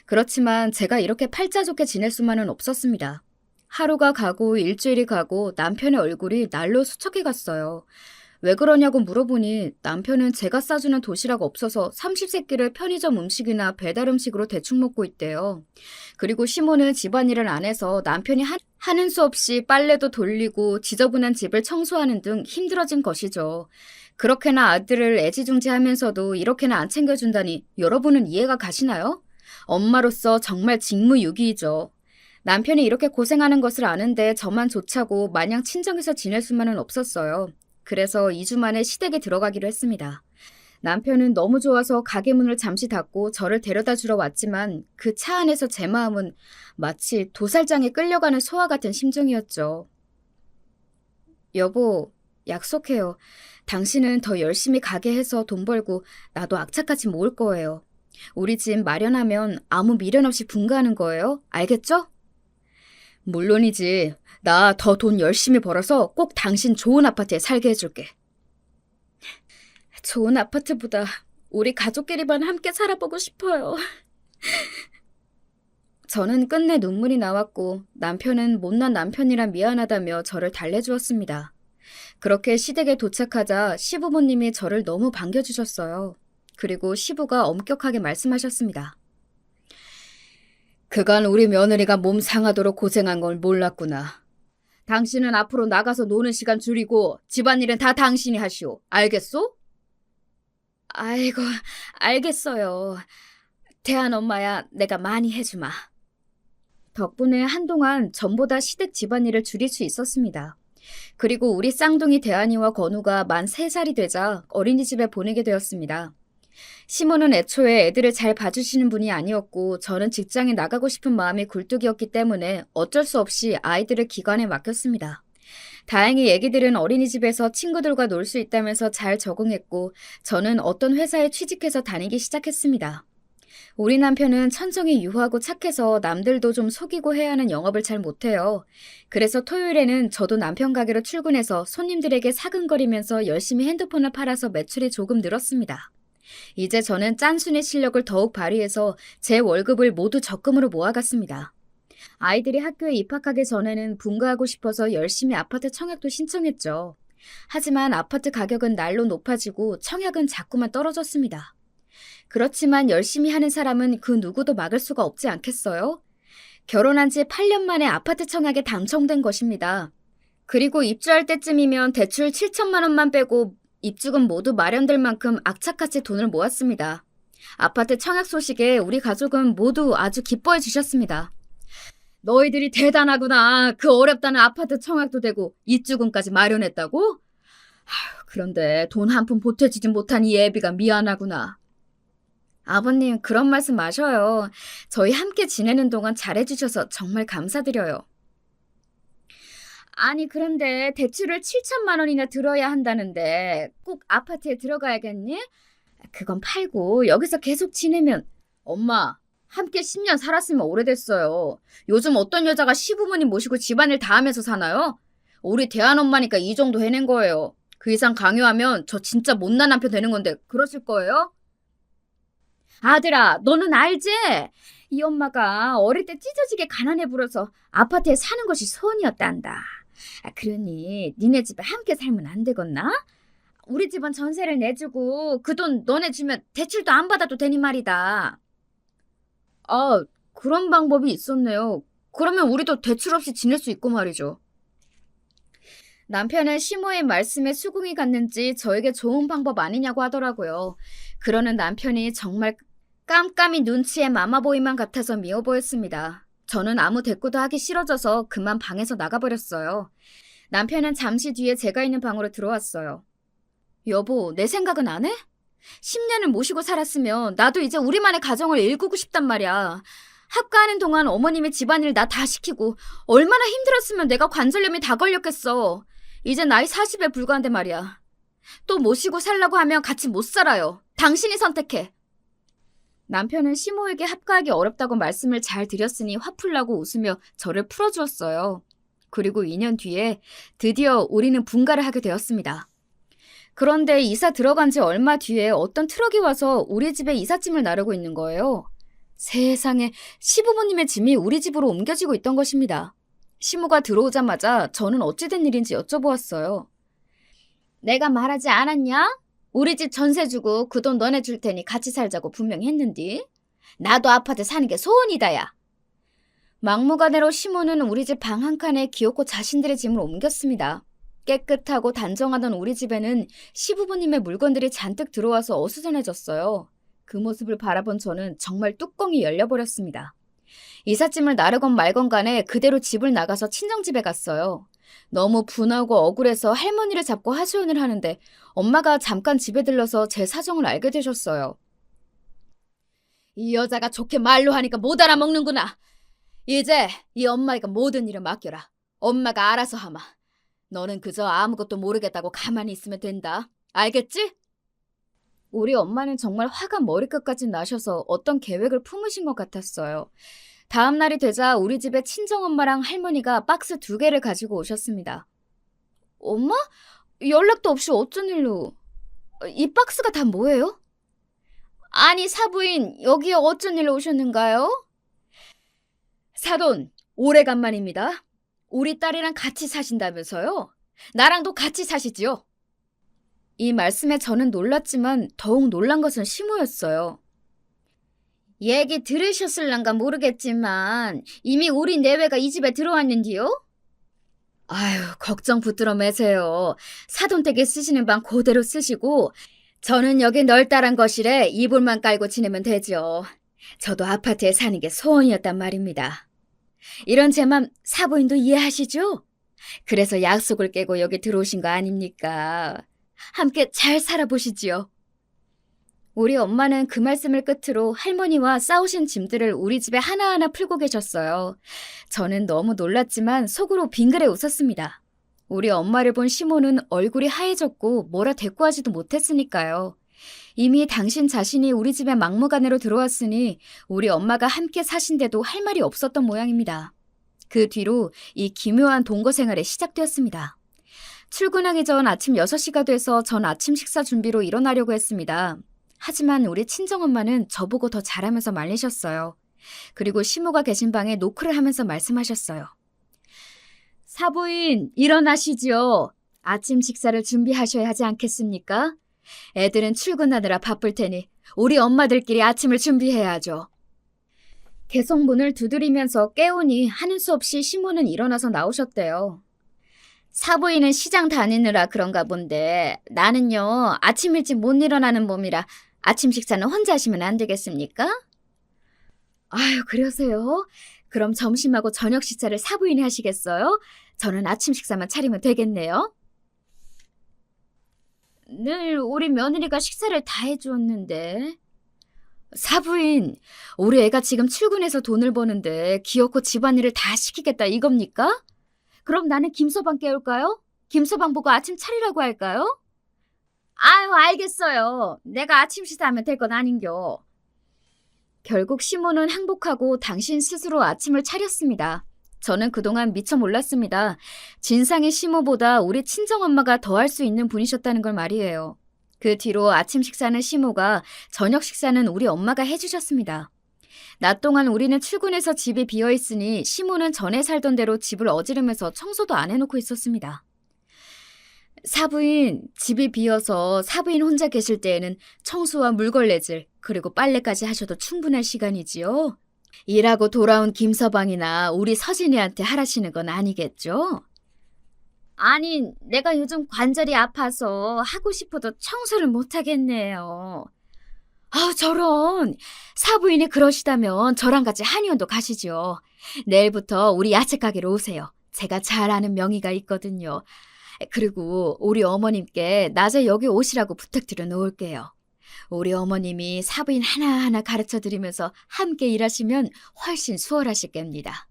그렇지만 제가 이렇게 팔자 좋게 지낼 수만은 없었습니다. 하루가 가고 일주일이 가고 남편의 얼굴이 날로 수척해 갔어요. 왜 그러냐고 물어보니 남편은 제가 싸주는 도시락 없어서 삼시세끼를 편의점 음식이나 배달 음식으로 대충 먹고 있대요. 그리고 시모는 집안일을 안 해서 남편이 하는 수 없이 빨래도 돌리고 지저분한 집을 청소하는 등 힘들어진 것이죠. 그렇게나 아들을 애지중지하면서도 이렇게나 안 챙겨준다니 여러분은 이해가 가시나요? 엄마로서 정말 직무유기이죠. 남편이 이렇게 고생하는 것을 아는데 저만 좋자고 마냥 친정에서 지낼 수만은 없었어요. 그래서 2주 만에 시댁에 들어가기로 했습니다. 남편은 너무 좋아서 가게 문을 잠시 닫고 저를 데려다 주러 왔지만 그 차 안에서 제 마음은 마치 도살장에 끌려가는 소와 같은 심정이었죠. 여보, 약속해요. 당신은 더 열심히 가게 해서 돈 벌고 나도 악착같이 모을 거예요. 우리 집 마련하면 아무 미련 없이 분가하는 거예요. 알겠죠? 물론이지. 나 더 돈 열심히 벌어서 꼭 당신 좋은 아파트에 살게 해줄게. 좋은 아파트보다 우리 가족끼리만 함께 살아보고 싶어요. 저는 끝내 눈물이 나왔고 남편은 못난 남편이라 미안하다며 저를 달래주었습니다. 그렇게 시댁에 도착하자 시부모님이 저를 너무 반겨주셨어요. 그리고 시부가 엄격하게 말씀하셨습니다. 그간 우리 며느리가 몸 상하도록 고생한 걸 몰랐구나. 당신은 앞으로 나가서 노는 시간 줄이고 집안일은 다 당신이 하시오. 알겠소? 아이고, 알겠어요. 대한 엄마야, 내가 많이 해주마. 덕분에 한동안 전보다 시댁 집안일을 줄일 수 있었습니다. 그리고 우리 쌍둥이 대한이와 건우가 만 3살이 되자 어린이집에 보내게 되었습니다. 시모는 애초에 애들을 잘 봐주시는 분이 아니었고 저는 직장에 나가고 싶은 마음이 굴뚝이었기 때문에 어쩔 수 없이 아이들을 기관에 맡겼습니다. 다행히 애기들은 어린이집에서 친구들과 놀 수 있다면서 잘 적응했고 저는 어떤 회사에 취직해서 다니기 시작했습니다. 우리 남편은 천성이 유하고 착해서 남들도 좀 속이고 해야 하는 영업을 잘 못해요. 그래서 토요일에는 저도 남편 가게로 출근해서 손님들에게 사근거리면서 열심히 핸드폰을 팔아서 매출이 조금 늘었습니다. 이제 저는 짠순이 실력을 더욱 발휘해서 제 월급을 모두 적금으로 모아갔습니다. 아이들이 학교에 입학하기 전에는 분가하고 싶어서 열심히 아파트 청약도 신청했죠. 하지만 아파트 가격은 날로 높아지고 청약은 자꾸만 떨어졌습니다. 그렇지만 열심히 하는 사람은 그 누구도 막을 수가 없지 않겠어요? 결혼한 지 8년 만에 아파트 청약에 당첨된 것입니다. 그리고 입주할 때쯤이면 대출 7천만 원만 빼고 입주금 모두 마련될 만큼 악착같이 돈을 모았습니다. 아파트 청약 소식에 우리 가족은 모두 아주 기뻐해 주셨습니다. 너희들이 대단하구나. 그 어렵다는 아파트 청약도 되고 입주금까지 마련했다고? 그런데 돈 한 푼 보태주지 못한 이 애비가 미안하구나. 아버님, 그런 말씀 마셔요. 저희 함께 지내는 동안 잘해주셔서 정말 감사드려요. 아니, 그런데 대출을 7천만 원이나 들어야 한다는데 꼭 아파트에 들어가야겠니? 그건 팔고 여기서 계속 지내면. 엄마, 함께 10년 살았으면 오래됐어요. 요즘 어떤 여자가 시부모님 모시고 집안일 다 하면서 사나요? 우리 대한 엄마니까 이 정도 해낸 거예요. 그 이상 강요하면 저 진짜 못난 남편 되는 건데 그러실 거예요? 아들아, 너는 알지? 이 엄마가 어릴 때 찢어지게 가난해 불어서 아파트에 사는 것이 소원이었단다. 그러니 니네 집에 함께 살면 안 되겠나? 우리 집은 전세를 내주고 그 돈 너네 주면 대출도 안 받아도 되니 말이다. 아, 그런 방법이 있었네요. 그러면 우리도 대출 없이 지낼 수 있고 말이죠. 남편은 시모의 말씀에 수긍이 갔는지 저에게 좋은 방법 아니냐고 하더라고요. 그러는 남편이 정말 깜깜이 눈치의 마마보이만 같아서 미워 보였습니다. 저는 아무 대꾸도 하기 싫어져서 그만 방에서 나가버렸어요. 남편은 잠시 뒤에 제가 있는 방으로 들어왔어요. 여보, 내 생각은 안 해? 10년을 모시고 살았으면 나도 이제 우리만의 가정을 일구고 싶단 말이야. 학가하는 동안 어머님이 집안일 나 다 시키고 얼마나 힘들었으면 내가 관절염이 다 걸렸겠어. 이제 나이 40에 불과한데 말이야. 또 모시고 살라고 하면 같이 못 살아요. 당신이 선택해. 남편은 시모에게 합가하기 어렵다고 말씀을 잘 드렸으니 화풀나고 웃으며 저를 풀어주었어요. 그리고 2년 뒤에 드디어 우리는 분가를 하게 되었습니다. 그런데 이사 들어간 지 얼마 뒤에 어떤 트럭이 와서 우리 집에 이삿짐을 나르고 있는 거예요. 세상에, 시부모님의 짐이 우리 집으로 옮겨지고 있던 것입니다. 시모가 들어오자마자 저는 어찌된 일인지 여쭤보았어요. 내가 말하지 않았냐? 우리 집 전세 주고 그 돈 너네 줄 테니 같이 살자고 분명히 했는디. 나도 아파트 사는 게 소원이다야. 막무가내로 시모는 우리 집 방 한 칸에 기어코 자신들의 짐을 옮겼습니다. 깨끗하고 단정하던 우리 집에는 시부모님의 물건들이 잔뜩 들어와서 어수선해졌어요. 그 모습을 바라본 저는 정말 뚜껑이 열려버렸습니다. 이삿짐을 나르건 말건 간에 그대로 집을 나가서 친정집에 갔어요. 너무 분하고 억울해서 할머니를 잡고 하소연을 하는데 엄마가 잠깐 집에 들러서 제 사정을 알게 되셨어요. 이 여자가 좋게 말로 하니까 못 알아먹는구나. 이제 이 엄마가 모든 일을 맡겨라. 엄마가 알아서 하마. 너는 그저 아무것도 모르겠다고 가만히 있으면 된다. 알겠지? 우리 엄마는 정말 화가 머리끝까지 나셔서 어떤 계획을 품으신 것 같았어요. 다음 날이 되자 우리 집에 친정엄마랑 할머니가 박스 2개를 가지고 오셨습니다. 엄마? 연락도 없이 어쩐 일로? 이 박스가 다 뭐예요? 아니, 사부인, 여기에 어쩐 일로 오셨는가요? 사돈, 오래간만입니다. 우리 딸이랑 같이 사신다면서요? 나랑도 같이 사시지요? 이 말씀에 저는 놀랐지만 더욱 놀란 것은 시모였어요. 얘기 들으셨을란가 모르겠지만 이미 우리 내외가 이 집에 들어왔는디요? 아유, 걱정 붙들어 매세요. 사돈댁에 쓰시는 방 그대로 쓰시고 저는 여기 널따란 거실에 이불만 깔고 지내면 되죠. 저도 아파트에 사는 게 소원이었단 말입니다. 이런 제 맘 사부인도 이해하시죠? 그래서 약속을 깨고 여기 들어오신 거 아닙니까? 함께 잘 살아보시지요. 우리 엄마는 그 말씀을 끝으로 할머니와 싸우신 짐들을 우리 집에 하나하나 풀고 계셨어요. 저는 너무 놀랐지만 속으로 빙그레 웃었습니다. 우리 엄마를 본 시모는 얼굴이 하얘졌고 뭐라 대꾸하지도 못했으니까요. 이미 당신 자신이 우리 집에 막무가내로 들어왔으니 우리 엄마가 함께 사신데도 할 말이 없었던 모양입니다. 그 뒤로 이 기묘한 동거 생활이 시작되었습니다. 출근하기 전 아침 6시가 돼서 전 아침 식사 준비로 일어나려고 했습니다. 하지만 우리 친정엄마는 저보고 더 잘하면서 말리셨어요. 그리고 시모가 계신 방에 노크를 하면서 말씀하셨어요. 사부인, 일어나시지요. 아침 식사를 준비하셔야 하지 않겠습니까? 애들은 출근하느라 바쁠 테니 우리 엄마들끼리 아침을 준비해야죠. 계속 문을 두드리면서 깨우니 하는 수 없이 시모는 일어나서 나오셨대요. 사부인은 시장 다니느라 그런가 본데 나는요 아침 일찍 못 일어나는 몸이라 아침 식사는 혼자 하시면 안 되겠습니까? 아유, 그러세요? 그럼 점심하고 저녁 식사를 사부인이 하시겠어요? 저는 아침 식사만 차리면 되겠네요. 늘 우리 며느리가 식사를 다 해주었는데. 사부인, 우리 애가 지금 출근해서 돈을 버는데 기어코 집안일을 다 시키겠다 이겁니까? 그럼 나는 김서방 깨울까요? 김서방 보고 아침 차리라고 할까요? 아유, 알겠어요. 내가 아침 식사하면 될 건 아닌겨. 결국 시모는 항복하고 당신 스스로 아침을 차렸습니다. 저는 그동안 미처 몰랐습니다. 진상의 시모보다 우리 친정엄마가 더 할 수 있는 분이셨다는 걸 말이에요. 그 뒤로 아침 식사는 시모가, 저녁 식사는 우리 엄마가 해주셨습니다. 낮 동안 우리는 출근해서 집이 비어있으니 시모는 전에 살던 대로 집을 어지르면서 청소도 안 해놓고 있었습니다. 사부인, 집이 비어서 사부인 혼자 계실 때에는 청소와 물걸레질, 그리고 빨래까지 하셔도 충분할 시간이지요. 일하고 돌아온 김서방이나 우리 서진이한테 하라시는 건 아니겠죠? 아니, 내가 요즘 관절이 아파서 하고 싶어도 청소를 못하겠네요. 아우, 저런. 사부인이 그러시다면 저랑 같이 한의원도 가시죠. 내일부터 우리 야채 가게로 오세요. 제가 잘 아는 명의가 있거든요. 그리고 우리 어머님께 낮에 여기 오시라고 부탁드려 놓을게요. 우리 어머님이 사부인 하나하나 가르쳐드리면서 함께 일하시면 훨씬 수월하실 겁니다.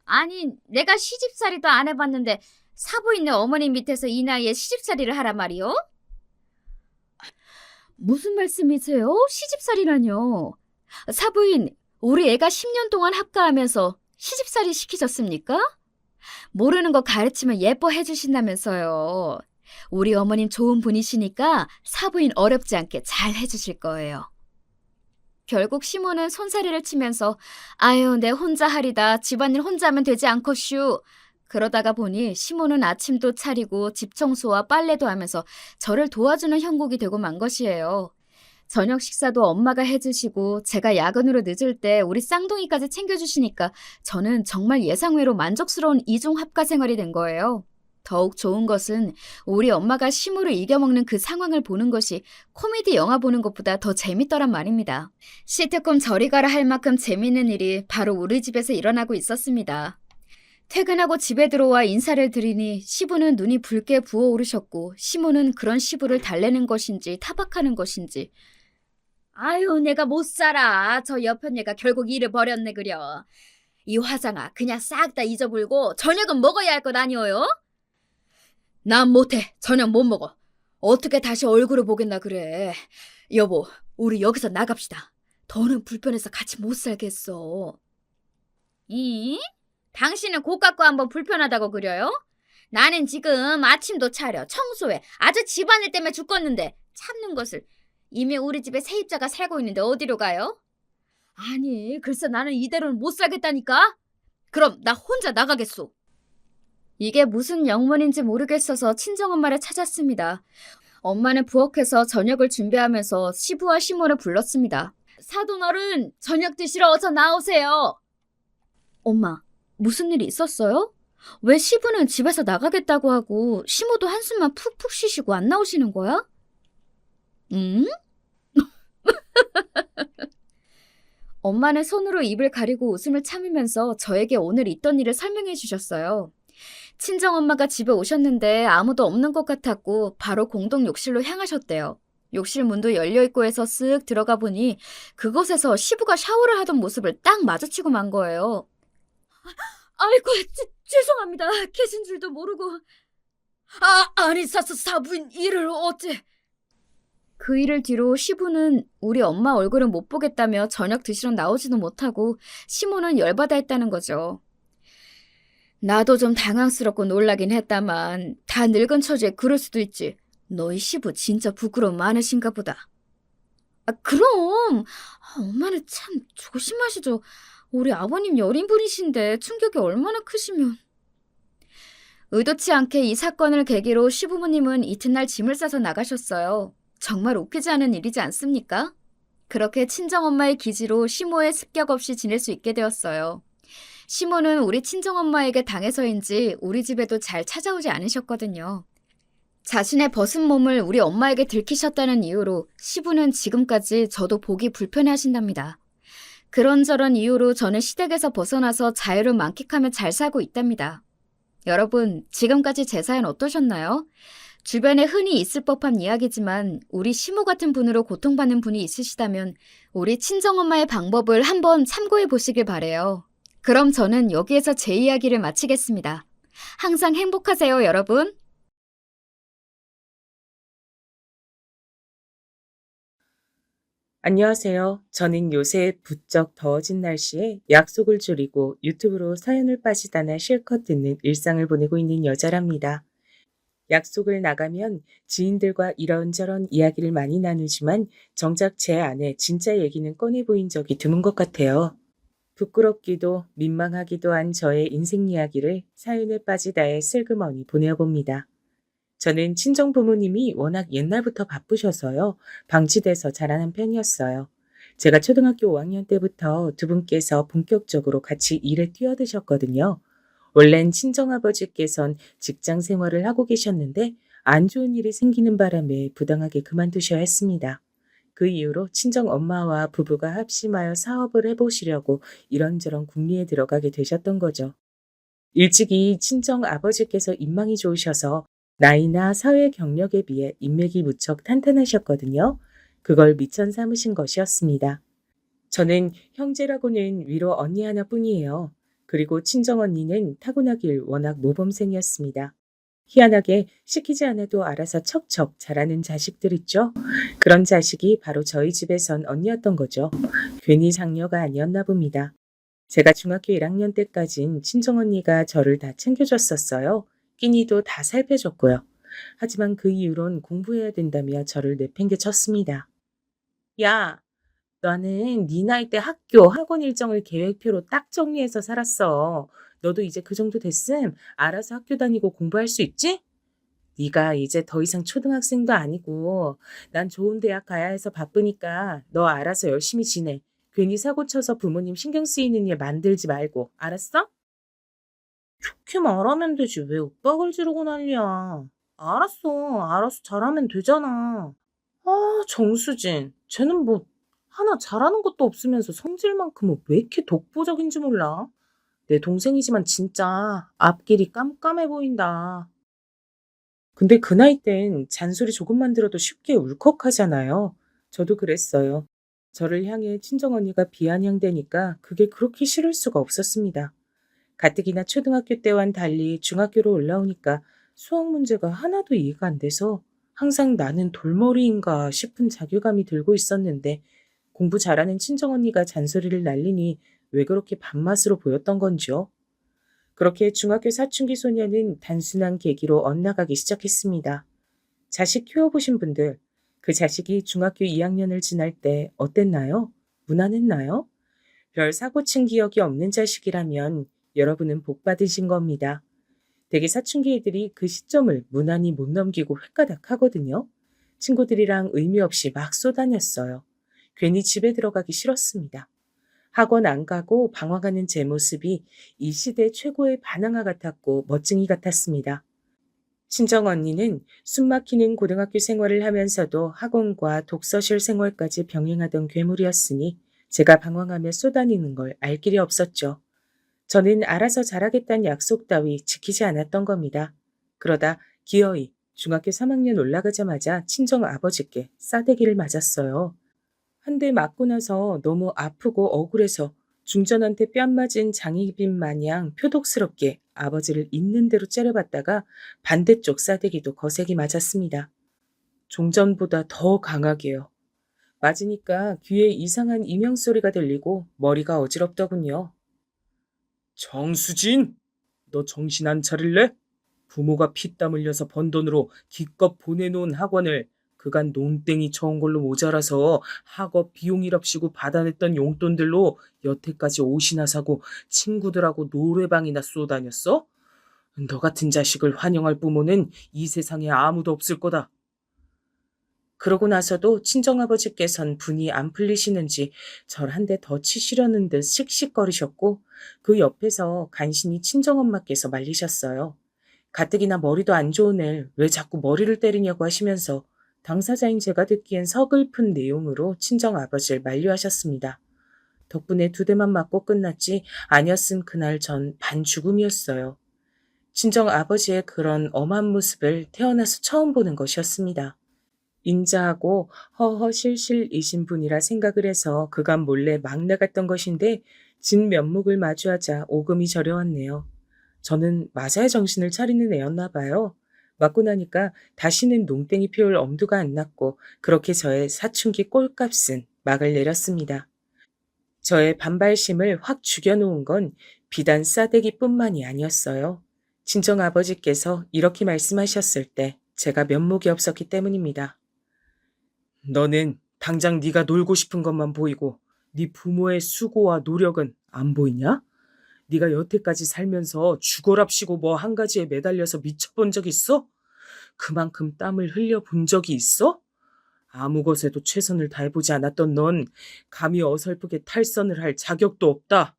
아니, 내가 시집살이도 안 해봤는데 사부인네 어머님 밑에서 이 나이에 시집살이를 하란 말이요? 무슨 말씀이세요? 시집살이라뇨. 사부인, 우리 애가 10년 동안 합가하면서 시집살이 시키셨습니까? 모르는 거 가르치면 예뻐해 주신다면서요. 우리 어머님 좋은 분이시니까 사부인 어렵지 않게 잘 해주실 거예요. 결국 시모는 손사래를 치면서 아유, 내 혼자 하리다. 집안일 혼자 하면 되지 않겠슈. 그러다가 보니 시모는 아침도 차리고 집 청소와 빨래도 하면서 저를 도와주는 형국이 되고 만 것이에요. 저녁 식사도 엄마가 해주시고 제가 야근으로 늦을 때 우리 쌍둥이까지 챙겨주시니까 저는 정말 예상외로 만족스러운 이중 합가 생활이 된 거예요. 더욱 좋은 것은 우리 엄마가 시모를 이겨먹는 그 상황을 보는 것이 코미디 영화 보는 것보다 더 재밌더란 말입니다. 시트콤 저리 가라 할 만큼 재밌는 일이 바로 우리 집에서 일어나고 있었습니다. 퇴근하고 집에 들어와 인사를 드리니 시부는 눈이 붉게 부어오르셨고 시모는 그런 시부를 달래는 것인지 타박하는 것인지 아유, 내가 못 살아. 저 옆엔 얘가 결국 일을 버렸네 그려. 이 화장아, 그냥 싹 다 잊어불고 저녁은 먹어야 할 것 아니오요? 난 못해. 저녁 못 먹어. 어떻게 다시 얼굴을 보겠나 그래. 여보, 우리 여기서 나갑시다. 더는 불편해서 같이 못 살겠어. 이? 당신은 곧 갖고 한번 불편하다고 그려요? 나는 지금 아침도 차려, 청소해. 아주 집안일 때문에 죽겠는데 참는 것을. 이미 우리 집에 세입자가 살고 있는데 어디로 가요? 아니, 글쎄 나는 이대로는 못 살겠다니까? 그럼 나 혼자 나가겠소. 이게 무슨 영문인지 모르겠어서 친정엄마를 찾았습니다. 엄마는 부엌에서 저녁을 준비하면서 시부와 시모를 불렀습니다. 사돈어른, 저녁 드시러 어서 나오세요. 엄마, 무슨 일이 있었어요? 왜 시부는 집에서 나가겠다고 하고 시모도 한숨만 푹푹 쉬시고 안 나오시는 거야? 응? 엄마는 손으로 입을 가리고 웃음을 참으면서 저에게 오늘 있던 일을 설명해 주셨어요. 친정엄마가 집에 오셨는데 아무도 없는 것 같았고 바로 공동 욕실로 향하셨대요. 욕실 문도 열려있고 해서 쓱 들어가 보니 그곳에서 시부가 샤워를 하던 모습을 딱 마주치고 만 거예요. 아이고, 죄송합니다. 계신 줄도 모르고. 아니, 사부인 일을 어째. 그 일을 뒤로 시부는 우리 엄마 얼굴은 못 보겠다며 저녁 드시러 나오지도 못하고 시모는 열받아 했다는 거죠. 나도 좀 당황스럽고 놀라긴 했다만 다 늙은 처지에 그럴 수도 있지. 너희 시부 진짜 부끄러움 많으신가 보다. 그럼 엄마는 참 조심하시죠. 우리 아버님 여린분이신데 충격이 얼마나 크시면. 의도치 않게 이 사건을 계기로 시부모님은 이튿날 짐을 싸서 나가셨어요. 정말 웃기지 않은 일이지 않습니까? 그렇게 친정엄마의 기지로 시모의 습격 없이 지낼 수 있게 되었어요. 시모는 우리 친정엄마에게 당해서인지 우리 집에도 잘 찾아오지 않으셨거든요. 자신의 벗은 몸을 우리 엄마에게 들키셨다는 이유로 시부는 지금까지 저도 보기 불편해하신답니다. 그런저런 이유로 저는 시댁에서 벗어나서 자유를 만끽하며 잘 살고 있답니다. 여러분, 지금까지 제 사연 어떠셨나요? 주변에 흔히 있을 법한 이야기지만 우리 시모 같은 분으로 고통받는 분이 있으시다면 우리 친정엄마의 방법을 한번 참고해 보시길 바래요. 그럼 저는 여기에서 제 이야기를 마치겠습니다. 항상 행복하세요, 여러분. 안녕하세요. 저는 요새 부쩍 더워진 날씨에 약속을 줄이고 유튜브로 사연을 빠지다나 실컷 듣는 일상을 보내고 있는 여자랍니다. 약속을 나가면 지인들과 이런저런 이야기를 많이 나누지만 정작 제 안에 진짜 얘기는 꺼내 보인 적이 드문 것 같아요. 부끄럽기도 민망하기도 한 저의 인생 이야기를 사연에 빠지다에 슬그머니 보내어봅니다. 저는 친정 부모님이 워낙 옛날부터 바쁘셔서요. 방치돼서 자라는 편이었어요. 제가 초등학교 5학년 때부터 두 분께서 본격적으로 같이 일에 뛰어드셨거든요. 원래는 친정아버지께선 직장 생활을 하고 계셨는데 안 좋은 일이 생기는 바람에 부당하게 그만두셔야 했습니다. 그 이후로 친정 엄마와 부부가 합심하여 사업을 해보시려고 이런저런 궁리에 들어가게 되셨던 거죠. 일찍이 친정 아버지께서 인망이 좋으셔서 나이나 사회 경력에 비해 인맥이 무척 탄탄하셨거든요. 그걸 미천 삼으신 것이었습니다. 저는 형제라고는 위로 언니 하나뿐이에요. 그리고 친정언니는 타고나길 워낙 모범생이었습니다. 희한하게 시키지 않아도 알아서 척척 자라는 자식들 있죠? 그런 자식이 바로 저희 집에선 언니였던 거죠. 괜히 장녀가 아니었나 봅니다. 제가 중학교 1학년 때까진 친정언니가 저를 다 챙겨줬었어요. 끼니도 다 살펴줬고요. 하지만 그 이후론 공부해야 된다며 저를 내팽개쳤습니다. 야, 나는 네 나이 때 학교, 학원 일정을 계획표로 딱 정리해서 살았어. 너도 이제 그 정도 됐음. 알아서 학교 다니고 공부할 수 있지? 네가 이제 더 이상 초등학생도 아니고 난 좋은 대학 가야 해서 바쁘니까 너 알아서 열심히 지내. 괜히 사고 쳐서 부모님 신경 쓰이는 일 만들지 말고. 알았어? 좋게 말하면 되지. 왜 윽박을 지르고 난리야. 알았어. 잘하면 되잖아. 정수진. 쟤는 뭐 하나 잘하는 것도 없으면서 성질만큼은 왜 이렇게 독보적인지 몰라. 내 동생이지만 진짜 앞길이 깜깜해 보인다. 근데 그 나이 땐 잔소리 조금만 들어도 쉽게 울컥하잖아요. 저도 그랬어요. 저를 향해 친정언니가 비아냥대니까 그게 그렇게 싫을 수가 없었습니다. 가뜩이나 초등학교 때와는 달리 중학교로 올라오니까 수학 문제가 하나도 이해가 안 돼서 항상 나는 돌머리인가 싶은 자괴감이 들고 있었는데 공부 잘하는 친정언니가 잔소리를 날리니 왜 그렇게 밥맛으로 보였던 건지요. 그렇게 중학교 사춘기 소녀는 단순한 계기로 엇나가기 시작했습니다. 자식 키워보신 분들, 그 자식이 중학교 2학년을 지날 때 어땠나요? 무난했나요? 별 사고 친 기억이 없는 자식이라면 여러분은 복 받으신 겁니다. 대개 사춘기 애들이 그 시점을 무난히 못 넘기고 획가닥 하거든요. 친구들이랑 의미 없이 막 쏘다녔어요. 괜히 집에 들어가기 싫었습니다. 학원 안 가고 방황하는 제 모습이 이 시대 최고의 반항아 같았고 멋쟁이 같았습니다. 친정 언니는 숨막히는 고등학교 생활을 하면서도 학원과 독서실 생활까지 병행하던 괴물이었으니 제가 방황하며 쏘다니는 걸 알 길이 없었죠. 저는 알아서 잘하겠다는 약속 따위 지키지 않았던 겁니다. 그러다 기어이 중학교 3학년 올라가자마자 친정 아버지께 싸대기를 맞았어요. 한 대 맞고 나서 너무 아프고 억울해서 중전한테 뺨 맞은 장희빈 마냥 표독스럽게 아버지를 있는 대로 째려봤다가 반대쪽 싸대기도 거세게 맞았습니다. 종전보다 더 강하게요. 맞으니까 귀에 이상한 이명소리가 들리고 머리가 어지럽더군요. 정수진! 너 정신 안 차릴래? 부모가 피땀 흘려서 번 돈으로 기껏 보내놓은 학원을 그간 농땡이 쳐온 걸로 모자라서 학업 비용이랍시고 받아냈던 용돈들로 여태까지 옷이나 사고 친구들하고 노래방이나 쏘다녔어? 너 같은 자식을 환영할 부모는 이 세상에 아무도 없을 거다. 그러고 나서도 친정아버지께선 분이 안 풀리시는지 절 한 대 더 치시려는 듯 씩씩거리셨고 그 옆에서 간신히 친정엄마께서 말리셨어요. 가뜩이나 머리도 안 좋은 애 왜 자꾸 머리를 때리냐고 하시면서 당사자인 제가 듣기엔 서글픈 내용으로 친정아버지를 만류하셨습니다. 덕분에 두 대만 맞고 끝났지 아니었음 그날 전 반죽음이었어요. 친정아버지의 그런 엄한 모습을 태어나서 처음 보는 것이었습니다. 인자하고 허허실실이신 분이라 생각을 해서 그간 몰래 막 나갔던 것인데 진 면목을 마주하자 오금이 저려왔네요. 저는 맞아야 정신을 차리는 애였나 봐요. 맞고 나니까 다시는 농땡이 피울 엄두가 안 났고 그렇게 저의 사춘기 꼴값은 막을 내렸습니다. 저의 반발심을 확 죽여놓은 건 비단 싸대기뿐만이 아니었어요. 친정아버지께서 이렇게 말씀하셨을 때 제가 면목이 없었기 때문입니다. 너는 당장 네가 놀고 싶은 것만 보이고 네 부모의 수고와 노력은 안 보이냐? 네가 여태까지 살면서 죽어랍시고 뭐 한 가지에 매달려서 미쳐본 적 있어? 그만큼 땀을 흘려본 적이 있어? 아무 것에도 최선을 다해보지 않았던 넌 감히 어설프게 탈선을 할 자격도 없다.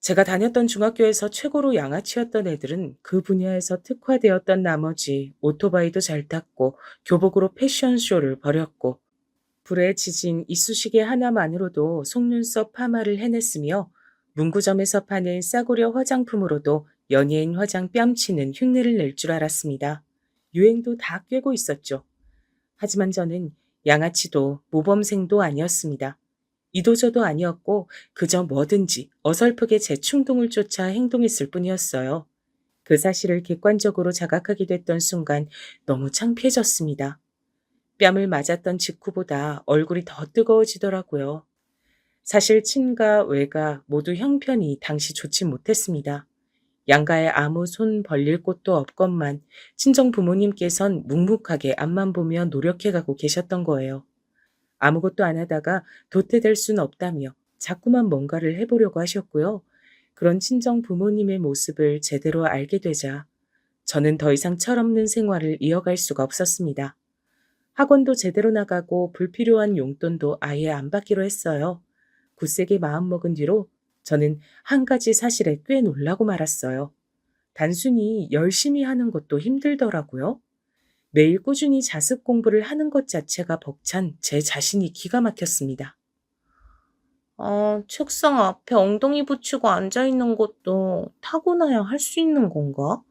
제가 다녔던 중학교에서 최고로 양아치였던 애들은 그 분야에서 특화되었던 나머지 오토바이도 잘 탔고 교복으로 패션쇼를 벌였고 불에 지진 이쑤시개 하나만으로도 속눈썹 파마를 해냈으며 문구점에서 파는 싸구려 화장품으로도 연예인 화장 뺨치는 흉내를 낼 줄 알았습니다. 유행도 다 꿰고 있었죠. 하지만 저는 양아치도 모범생도 아니었습니다. 이도저도 아니었고 그저 뭐든지 어설프게 제 충동을 쫓아 행동했을 뿐이었어요. 그 사실을 객관적으로 자각하게 됐던 순간 너무 창피해졌습니다. 뺨을 맞았던 직후보다 얼굴이 더 뜨거워지더라고요. 사실 친가, 외가 모두 형편이 당시 좋지 못했습니다. 양가에 아무 손 벌릴 곳도 없건만 친정 부모님께선 묵묵하게 앞만 보며 노력해가고 계셨던 거예요. 아무것도 안 하다가 도태될 순 없다며 자꾸만 뭔가를 해보려고 하셨고요. 그런 친정 부모님의 모습을 제대로 알게 되자 저는 더 이상 철없는 생활을 이어갈 수가 없었습니다. 학원도 제대로 나가고 불필요한 용돈도 아예 안 받기로 했어요. 굳세게 마음먹은 뒤로 저는 한 가지 사실에 꽤 놀라고 말았어요. 단순히 열심히 하는 것도 힘들더라고요. 매일 꾸준히 자습 공부를 하는 것 자체가 벅찬 제 자신이 기가 막혔습니다. 책상 앞에 엉덩이 붙이고 앉아있는 것도 타고나야 할 수 있는 건가?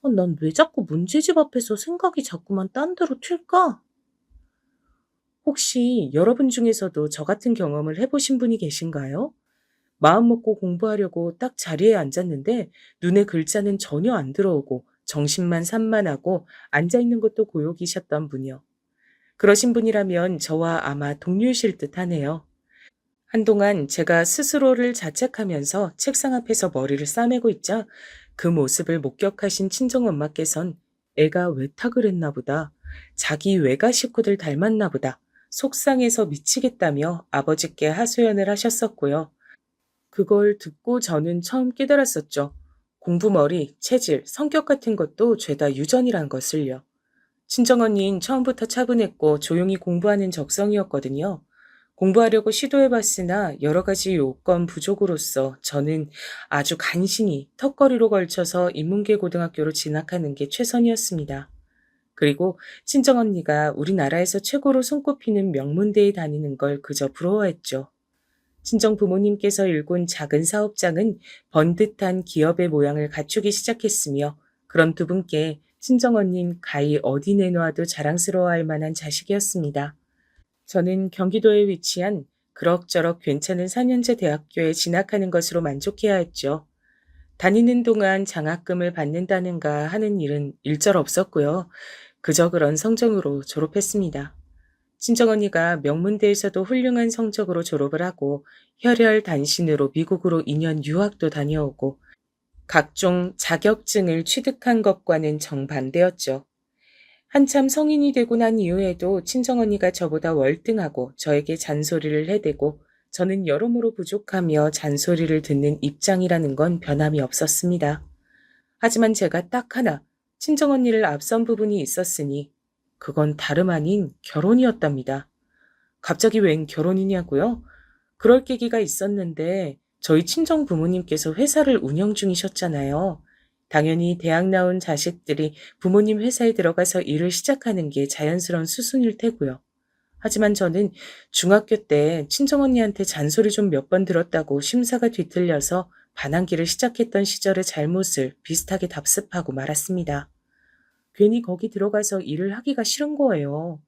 난 왜 자꾸 문제집 앞에서 생각이 자꾸만 딴 데로 튈까? 혹시 여러분 중에서도 저 같은 경험을 해보신 분이 계신가요? 마음 먹고 공부하려고 딱 자리에 앉았는데 눈에 글자는 전혀 안 들어오고 정신만 산만하고 앉아있는 것도 고역이셨던 분이요. 그러신 분이라면 저와 아마 동료이실 듯 하네요. 한동안 제가 스스로를 자책하면서 책상 앞에서 머리를 싸매고 있자 그 모습을 목격하신 친정엄마께선 애가 외탁을 했나 보다. 자기 외가 식구들 닮았나 보다. 속상해서 미치겠다며 아버지께 하소연을 하셨었고요. 그걸 듣고 저는 처음 깨달았었죠. 공부머리, 체질, 성격 같은 것도 죄다 유전이란 것을요. 친정언니는 처음부터 차분했고 조용히 공부하는 적성이었거든요. 공부하려고 시도해봤으나 여러 가지 요건 부족으로서 저는 아주 간신히 턱걸이로 걸쳐서 인문계 고등학교로 진학하는 게 최선이었습니다. 그리고 친정언니가 우리나라에서 최고로 손꼽히는 명문대에 다니는 걸 그저 부러워했죠. 친정 부모님께서 일군 작은 사업장은 번듯한 기업의 모양을 갖추기 시작했으며 그런 두 분께 친정언니는 가히 어디 내놓아도 자랑스러워할 만한 자식이었습니다. 저는 경기도에 위치한 그럭저럭 괜찮은 4년제 대학교에 진학하는 것으로 만족해야 했죠. 다니는 동안 장학금을 받는다는가 하는 일은 일절 없었고요. 그저 그런 성적으로 졸업했습니다. 친정언니가 명문대에서도 훌륭한 성적으로 졸업을 하고 혈혈단신으로 미국으로 2년 유학도 다녀오고 각종 자격증을 취득한 것과는 정반대였죠. 한참 성인이 되고 난 이후에도 친정언니가 저보다 월등하고 저에게 잔소리를 해대고 저는 여러모로 부족하며 잔소리를 듣는 입장이라는 건 변함이 없었습니다. 하지만 제가 딱 하나 친정언니를 앞선 부분이 있었으니 그건 다름 아닌 결혼이었답니다. 갑자기 웬 결혼이냐고요? 그럴 계기가 있었는데 저희 친정 부모님께서 회사를 운영 중이셨잖아요. 당연히 대학 나온 자식들이 부모님 회사에 들어가서 일을 시작하는 게 자연스러운 수순일 테고요. 하지만 저는 중학교 때 친정언니한테 잔소리 좀 몇 번 들었다고 심사가 뒤틀려서 반항기를 시작했던 시절의 잘못을 비슷하게 답습하고 말았습니다. 괜히 거기 들어가서 일을 하기가 싫은 거예요.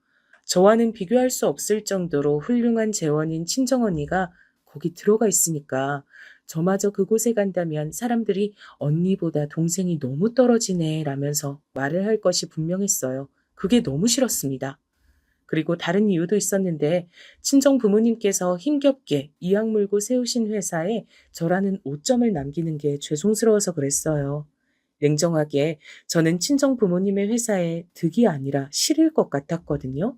저와는 비교할 수 없을 정도로 훌륭한 재원인 친정언니가 거기 들어가 있으니까 저마저 그곳에 간다면 사람들이 언니보다 동생이 너무 떨어지네 라면서 말을 할 것이 분명했어요. 그게 너무 싫었습니다. 그리고 다른 이유도 있었는데 친정 부모님께서 힘겹게 이악 물고 세우신 회사에 저라는 오점을 남기는 게 죄송스러워서 그랬어요. 냉정하게 저는 친정 부모님의 회사에 득이 아니라 실일 것 같았거든요.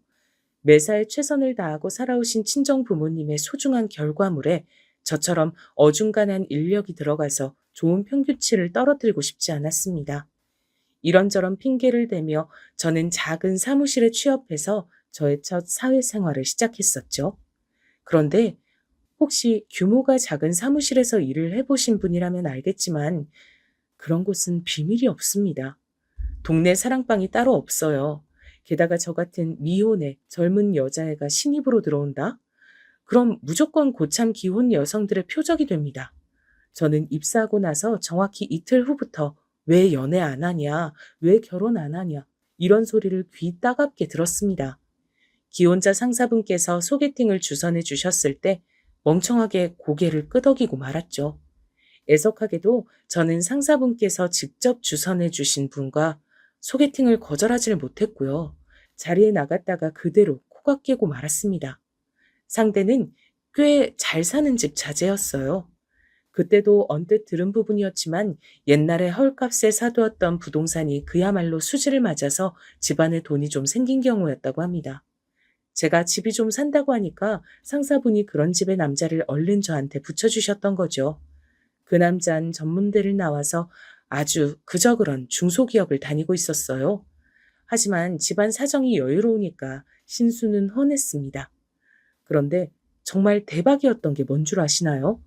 매사에 최선을 다하고 살아오신 친정 부모님의 소중한 결과물에 저처럼 어중간한 인력이 들어가서 좋은 평균치를 떨어뜨리고 싶지 않았습니다. 이런저런 핑계를 대며 저는 작은 사무실에 취업해서 저의 첫 사회생활을 시작했었죠. 그런데 혹시 규모가 작은 사무실에서 일을 해보신 분이라면 알겠지만 그런 곳은 비밀이 없습니다. 동네 사랑방이 따로 없어요. 게다가 저 같은 미혼의 젊은 여자애가 신입으로 들어온다? 그럼 무조건 고참 기혼 여성들의 표적이 됩니다. 저는 입사하고 나서 정확히 이틀 후부터 왜 연애 안 하냐, 왜 결혼 안 하냐, 이런 소리를 귀 따갑게 들었습니다. 기혼자 상사분께서 소개팅을 주선해 주셨을 때 멍청하게 고개를 끄덕이고 말았죠. 애석하게도 저는 상사분께서 직접 주선해 주신 분과 소개팅을 거절하지를 못했고요. 자리에 나갔다가 그대로 코가 깨고 말았습니다. 상대는 꽤 잘 사는 집 자제였어요. 그때도 언뜻 들은 부분이었지만 옛날에 헐값에 사두었던 부동산이 그야말로 수지를 맞아서 집안에 돈이 좀 생긴 경우였다고 합니다. 제가 집이 좀 산다고 하니까 상사분이 그런 집의 남자를 얼른 저한테 붙여주셨던 거죠. 그 남자는 전문대를 나와서 아주 그저 그런 중소기업을 다니고 있었어요. 하지만 집안 사정이 여유로우니까 신수는 훤했습니다. 그런데 정말 대박이었던 게 뭔 줄 아시나요?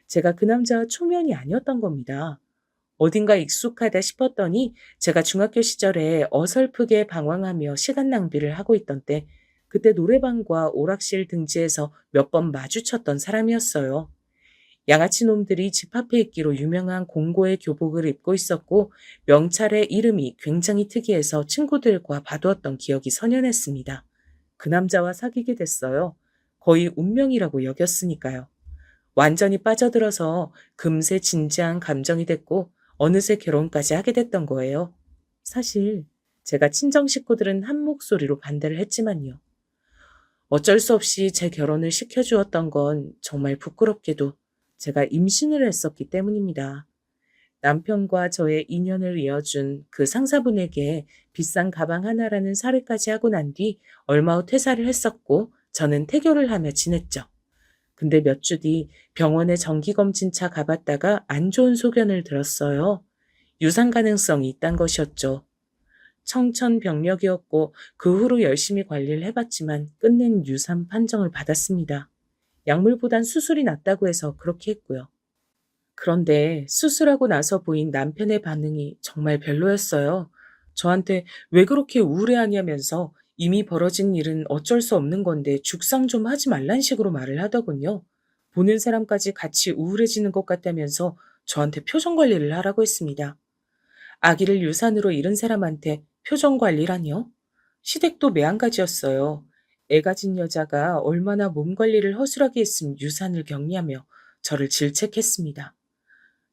제가 그 남자와 초면이 아니었던 겁니다. 어딘가 익숙하다 싶었더니 제가 중학교 시절에 어설프게 방황하며 시간 낭비를 하고 있던 때 그때 노래방과 오락실 등지에서 몇 번 마주쳤던 사람이었어요. 양아치 놈들이 집 앞에 있기로 유명한 공고의 교복을 입고 있었고 명찰의 이름이 굉장히 특이해서 친구들과 봐두었던 기억이 선연했습니다. 그 남자와 사귀게 됐어요. 거의 운명이라고 여겼으니까요. 완전히 빠져들어서 금세 진지한 감정이 됐고 어느새 결혼까지 하게 됐던 거예요. 사실 제가 친정 식구들은 한 목소리로 반대를 했지만요. 어쩔 수 없이 제 결혼을 시켜주었던 건 정말 부끄럽게도 제가 임신을 했었기 때문입니다. 남편과 저의 인연을 이어준 그 상사분에게 비싼 가방 하나라는 사례까지 하고 난 뒤 얼마 후 퇴사를 했었고 저는 태교를 하며 지냈죠. 근데 몇 주 뒤 병원에 정기검진차 가봤다가 안 좋은 소견을 들었어요. 유산 가능성이 있단 것이었죠. 청천벽력이었고 그 후로 열심히 관리를 해봤지만 끝낸 유산 판정을 받았습니다. 약물보단 수술이 낫다고 해서 그렇게 했고요. 그런데 수술하고 나서 보인 남편의 반응이 정말 별로였어요. 저한테 왜 그렇게 우울해하냐면서 이미 벌어진 일은 어쩔 수 없는 건데 죽상 좀 하지 말란 식으로 말을 하더군요. 보는 사람까지 같이 우울해지는 것 같다면서 저한테 표정 관리를 하라고 했습니다. 아기를 유산으로 잃은 사람한테 표정 관리라니요? 시댁도 매한가지였어요. 애 가진 여자가 얼마나 몸 관리를 허술하게 했으면 유산을 격리하며 저를 질책했습니다.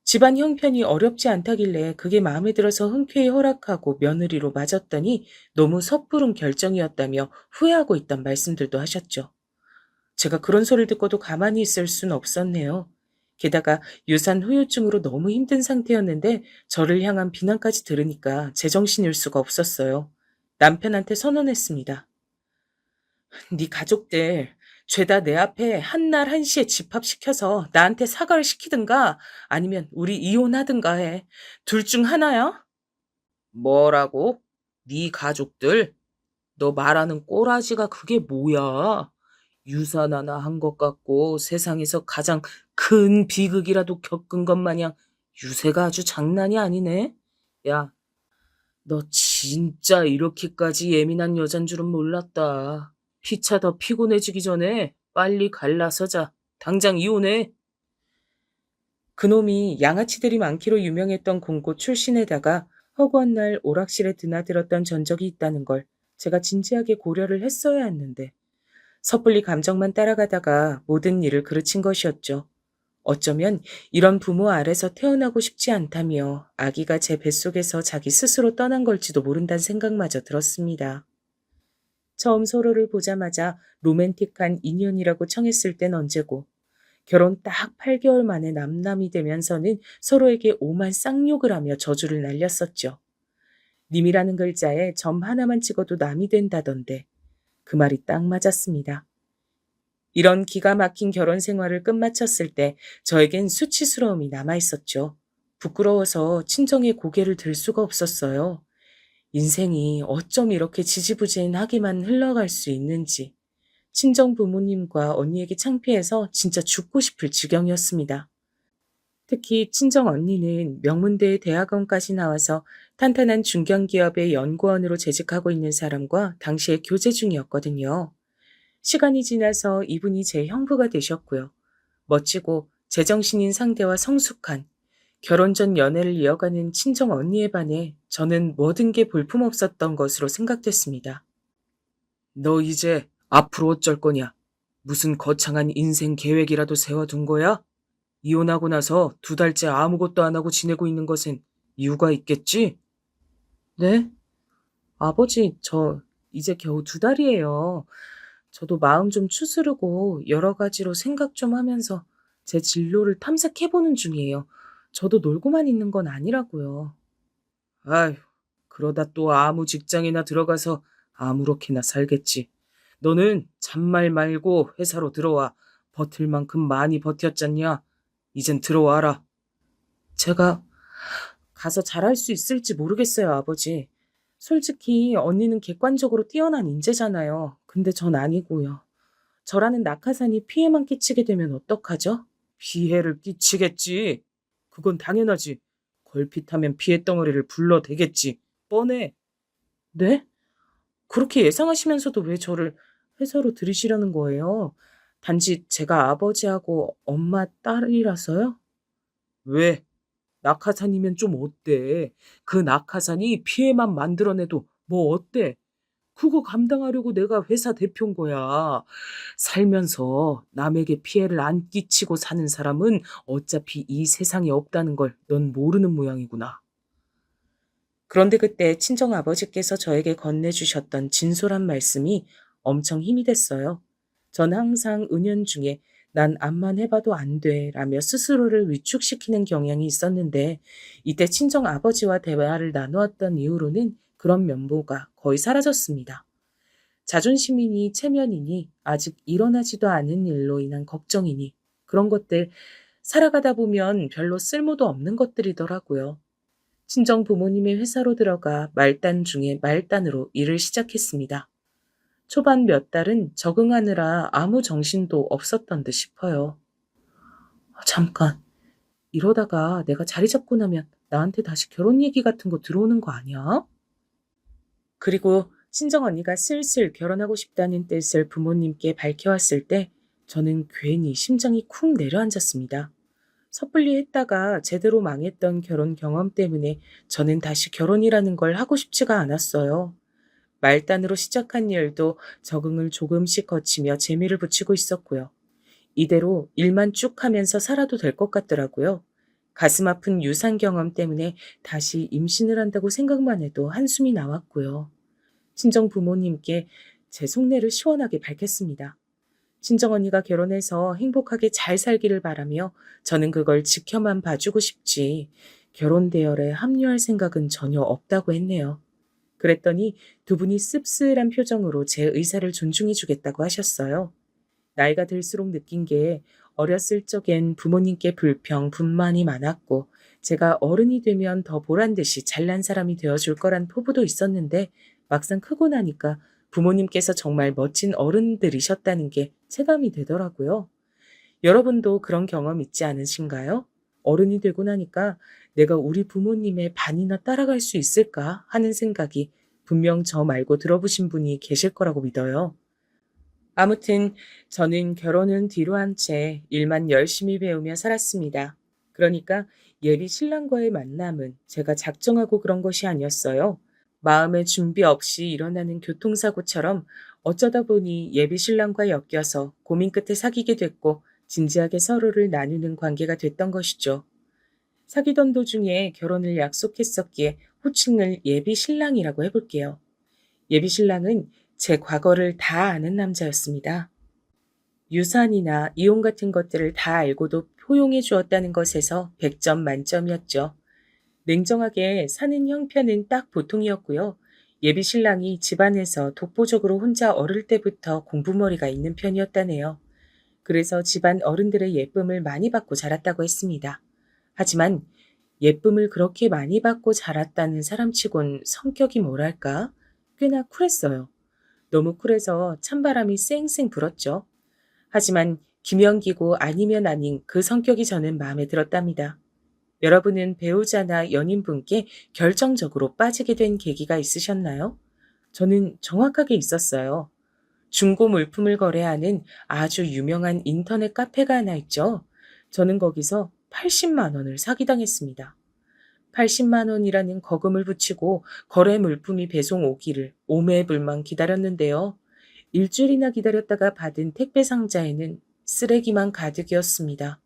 집안 형편이 어렵지 않다길래 그게 마음에 들어서 흔쾌히 허락하고 며느리로 맞았더니 너무 섣부른 결정이었다며 후회하고 있단 말씀들도 하셨죠. 제가 그런 소리를 듣고도 가만히 있을 순 없었네요. 게다가 유산 후유증으로 너무 힘든 상태였는데 저를 향한 비난까지 들으니까 제정신일 수가 없었어요. 남편한테 선언했습니다. 네 가족들 죄다 내 앞에 한날 한시에 집합시켜서 나한테 사과를 시키든가 아니면 우리 이혼하든가 해. 둘 중 하나야? 뭐라고? 네 가족들? 너 말하는 꼬라지가 그게 뭐야? 유산 하나 한 것 같고 세상에서 가장 큰 비극이라도 겪은 것 마냥 유세가 아주 장난이 아니네. 야, 너 진짜 이렇게까지 예민한 여잔 줄은 몰랐다. 피차 더 피곤해지기 전에 빨리 갈라서자. 당장 이혼해. 그놈이 양아치들이 많기로 유명했던 공고 출신에다가 허구한 날 오락실에 드나들었던 전적이 있다는 걸 제가 진지하게 고려를 했어야 했는데 섣불리 감정만 따라가다가 모든 일을 그르친 것이었죠. 어쩌면 이런 부모 아래서 태어나고 싶지 않다며 아기가 제 뱃속에서 자기 스스로 떠난 걸지도 모른다는 생각마저 들었습니다. 처음 서로를 보자마자 로맨틱한 인연이라고 청했을 땐 언제고 결혼 딱 8개월 만에 남남이 되면서는 서로에게 오만 쌍욕을 하며 저주를 날렸었죠. 님이라는 글자에 점 하나만 찍어도 남이 된다던데 그 말이 딱 맞았습니다. 이런 기가 막힌 결혼 생활을 끝마쳤을 때 저에겐 수치스러움이 남아있었죠. 부끄러워서 친정에 고개를 들 수가 없었어요. 인생이 어쩜 이렇게 지지부진하게만 흘러갈 수 있는지. 친정 부모님과 언니에게 창피해서 진짜 죽고 싶을 지경이었습니다. 특히 친정 언니는 명문대 대학원까지 나와서 탄탄한 중견기업의 연구원으로 재직하고 있는 사람과 당시에 교제 중이었거든요. 시간이 지나서 이분이 제 형부가 되셨고요. 멋지고 제정신인 상대와 성숙한 결혼 전 연애를 이어가는 친정 언니에 반해 저는 모든 게 볼품없었던 것으로 생각됐습니다. 너 이제 앞으로 어쩔 거냐? 무슨 거창한 인생 계획이라도 세워둔 거야? 이혼하고 나서 2달째 아무것도 안 하고 지내고 있는 것엔 이유가 있겠지? 네? 아버지, 저 이제 겨우 2달이에요. 저도 마음 좀 추스르고 여러 가지로 생각 좀 하면서 제 진로를 탐색해보는 중이에요. 저도 놀고만 있는 건 아니라고요. 아휴, 그러다 또 아무 직장이나 들어가서 아무렇게나 살겠지. 너는 잔말 말고 회사로 들어와. 버틸 만큼 많이 버텼잖냐? 이젠 들어와라. 제가 가서 잘할 수 있을지 모르겠어요, 아버지. 솔직히 언니는 객관적으로 뛰어난 인재잖아요. 근데 전 아니고요. 저라는 낙하산이 피해만 끼치게 되면 어떡하죠? 피해를 끼치겠지. 그건 당연하지. 걸핏하면 피해 덩어리를 불러대겠지. 뻔해. 네? 그렇게 예상하시면서도 왜 저를 회사로 들이시려는 거예요? 단지 제가 아버지하고 엄마 딸이라서요? 왜? 낙하산이면 좀 어때? 그 낙하산이 피해만 만들어내도 뭐 어때? 그거 감당하려고 내가 회사 대표인 거야. 살면서 남에게 피해를 안 끼치고 사는 사람은 어차피 이 세상에 없다는 걸 넌 모르는 모양이구나. 그런데 그때 친정 아버지께서 저에게 건네주셨던 진솔한 말씀이 엄청 힘이 됐어요. 전 항상 은연중에 난 암만 해봐도 안 돼 라며 스스로를 위축시키는 경향이 있었는데 이때 친정 아버지와 대화를 나누었던 이후로는 그런 면모가 거의 사라졌습니다. 자존심이니 체면이니 아직 일어나지도 않은 일로 인한 걱정이니 그런 것들 살아가다 보면 별로 쓸모도 없는 것들이더라고요. 친정 부모님의 회사로 들어가 말단 중에 말단으로 일을 시작했습니다. 초반 몇 달은 적응하느라 아무 정신도 없었던 듯 싶어요. 잠깐, 이러다가 내가 자리 잡고 나면 나한테 다시 결혼 얘기 같은 거 들어오는 거 아니야? 그리고 친정 언니가 슬슬 결혼하고 싶다는 뜻을 부모님께 밝혀왔을 때 저는 괜히 심장이 쿵 내려앉았습니다. 섣불리 했다가 제대로 망했던 결혼 경험 때문에 저는 다시 결혼이라는 걸 하고 싶지가 않았어요. 말단으로 시작한 일도 적응을 조금씩 거치며 재미를 붙이고 있었고요. 이대로 일만 쭉 하면서 살아도 될 것 같더라고요. 가슴 아픈 유산 경험 때문에 다시 임신을 한다고 생각만 해도 한숨이 나왔고요. 친정 부모님께 제 속내를 시원하게 밝혔습니다. 친정언니가 결혼해서 행복하게 잘 살기를 바라며 저는 그걸 지켜만 봐주고 싶지 결혼 대열에 합류할 생각은 전혀 없다고 했네요. 그랬더니 두 분이 씁쓸한 표정으로 제 의사를 존중해주겠다고 하셨어요. 나이가 들수록 느낀 게 어렸을 적엔 부모님께 불평, 분만이 많았고 제가 어른이 되면 더 보란 듯이 잘난 사람이 되어줄 거란 포부도 있었는데 막상 크고 나니까 부모님께서 정말 멋진 어른들이셨다는 게 체감이 되더라고요. 여러분도 그런 경험 있지 않으신가요? 어른이 되고 나니까 내가 우리 부모님의 반이나 따라갈 수 있을까 하는 생각이 분명 저 말고 들어보신 분이 계실 거라고 믿어요. 아무튼 저는 결혼은 뒤로 한 채 일만 열심히 배우며 살았습니다. 그러니까 예비 신랑과의 만남은 제가 작정하고 그런 것이 아니었어요. 마음의 준비 없이 일어나는 교통사고처럼 어쩌다 보니 예비 신랑과 엮여서 고민 끝에 사귀게 됐고 진지하게 서로를 나누는 관계가 됐던 것이죠. 사귀던 도중에 결혼을 약속했었기에 호칭을 예비 신랑이라고 해볼게요. 예비 신랑은 제 과거를 다 아는 남자였습니다. 유산이나 이혼 같은 것들을 다 알고도 포용해 주었다는 것에서 100점 만점이었죠. 냉정하게 사는 형편은 딱 보통이었고요. 예비 신랑이 집안에서 독보적으로 혼자 어릴 때부터 공부머리가 있는 편이었다네요. 그래서 집안 어른들의 예쁨을 많이 받고 자랐다고 했습니다. 하지만 예쁨을 그렇게 많이 받고 자랐다는 사람치곤 성격이 뭐랄까? 꽤나 쿨했어요. 너무 쿨해서 찬바람이 쌩쌩 불었죠. 하지만 기면기고 아니면 아닌 그 성격이 저는 마음에 들었답니다. 여러분은 배우자나 연인분께 결정적으로 빠지게 된 계기가 있으셨나요? 저는 정확하게 있었어요. 중고 물품을 거래하는 아주 유명한 인터넷 카페가 하나 있죠. 저는 거기서 80만 원을 사기당했습니다. 80만 원이라는 거금을 붙이고 거래 물품이 배송 오기를 오매불망 기다렸는데요. 일주일이나 기다렸다가 받은 택배 상자에는 쓰레기만 가득이었습니다.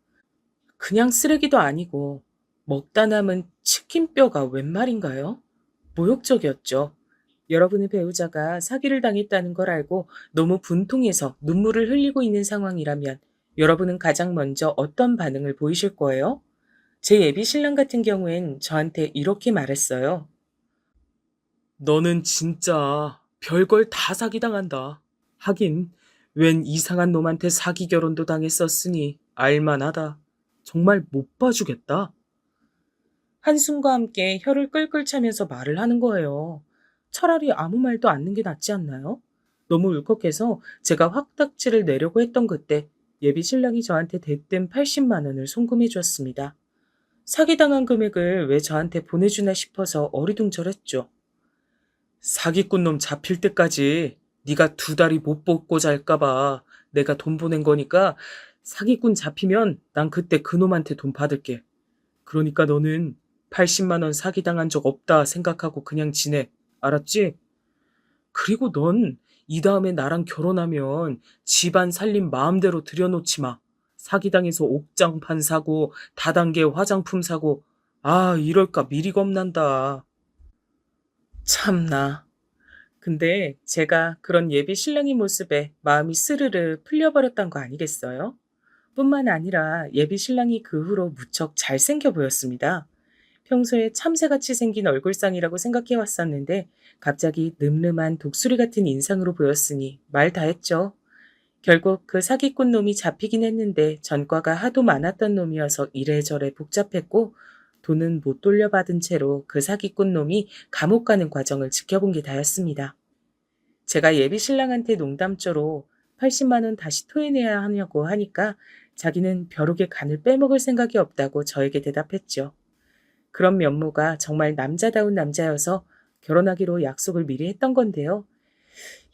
그냥 쓰레기도 아니고 먹다 남은 치킨뼈가 웬 말인가요? 모욕적이었죠. 여러분의 배우자가 사기를 당했다는 걸 알고 너무 분통해서 눈물을 흘리고 있는 상황이라면 여러분은 가장 먼저 어떤 반응을 보이실 거예요? 제 예비 신랑 같은 경우엔 저한테 이렇게 말했어요. 너는 진짜 별걸 다 사기당한다. 하긴 웬 이상한 놈한테 사기 결혼도 당했었으니 알만하다. 정말 못 봐주겠다. 한숨과 함께 혀를 끌끌 차면서 말을 하는 거예요. 차라리 아무 말도 않는 게 낫지 않나요? 너무 울컥해서 제가 확딱지를 내려고 했던 그때 예비 신랑이 저한테 대뜸 80만 원을 송금해 주었습니다. 사기당한 금액을 왜 저한테 보내주나 싶어서 어리둥절했죠. 사기꾼 놈 잡힐 때까지 네가 2달이 못 먹고 잘까봐 내가 돈 보낸 거니까 사기꾼 잡히면 난 그때 그 놈한테 돈 받을게. 그러니까 너는 80만 원 사기당한 적 없다 생각하고 그냥 지내. 알았지? 그리고 넌 이 다음에 나랑 결혼하면 집안 살림 마음대로 들여놓지 마. 사기당해서 옥장판 사고 다단계 화장품 사고 아 이럴까 미리 겁난다. 참나. 근데 제가 그런 예비 신랑의 모습에 마음이 스르르 풀려버렸던 거 아니겠어요? 뿐만 아니라 예비 신랑이 그 후로 무척 잘생겨 보였습니다. 평소에 참새같이 생긴 얼굴상이라고 생각해 왔었는데 갑자기 늠름한 독수리 같은 인상으로 보였으니 말 다 했죠. 결국 그 사기꾼 놈이 잡히긴 했는데 전과가 하도 많았던 놈이어서 이래저래 복잡했고 돈은 못 돌려받은 채로 그 사기꾼 놈이 감옥 가는 과정을 지켜본 게 다였습니다. 제가 예비 신랑한테 농담조로 80만 원 다시 토해내야 하냐고 하니까 자기는 벼룩의 간을 빼먹을 생각이 없다고 저에게 대답했죠. 그런 면모가 정말 남자다운 남자여서 결혼하기로 약속을 미리 했던 건데요.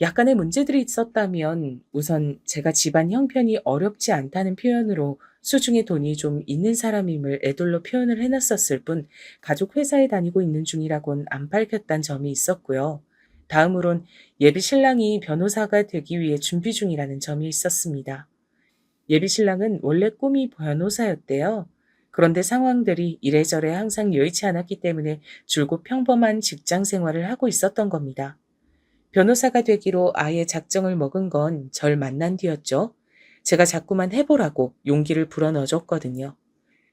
약간의 문제들이 있었다면 우선 제가 집안 형편이 어렵지 않다는 표현으로 수중에 돈이 좀 있는 사람임을 애돌로 표현을 해놨었을 뿐 가족 회사에 다니고 있는 중이라곤 안 밝혔단 점이 있었고요. 다음으론 예비 신랑이 변호사가 되기 위해 준비 중이라는 점이 있었습니다. 예비 신랑은 원래 꿈이 변호사였대요. 그런데 상황들이 이래저래 항상 여의치 않았기 때문에 줄곧 평범한 직장 생활을 하고 있었던 겁니다. 변호사가 되기로 아예 작정을 먹은 건 절 만난 뒤였죠. 제가 자꾸만 해보라고 용기를 불어넣어줬거든요.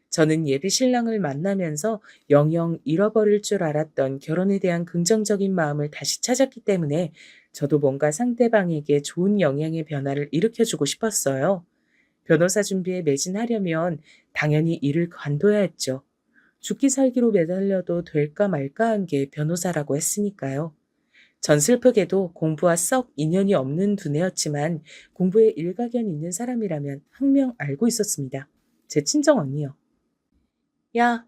저는 예비 신랑을 만나면서 영영 잃어버릴 줄 알았던 결혼에 대한 긍정적인 마음을 다시 찾았기 때문에 저도 뭔가 상대방에게 좋은 영향의 변화를 일으켜주고 싶었어요. 변호사 준비에 매진하려면 당연히 일을 관둬야 했죠. 죽기 살기로 매달려도 될까 말까 한 게 변호사라고 했으니까요. 전 슬프게도 공부와 썩 인연이 없는 두뇌였지만 공부에 일가견 있는 사람이라면 항명 알고 있었습니다. 제 친정 언니요. 야,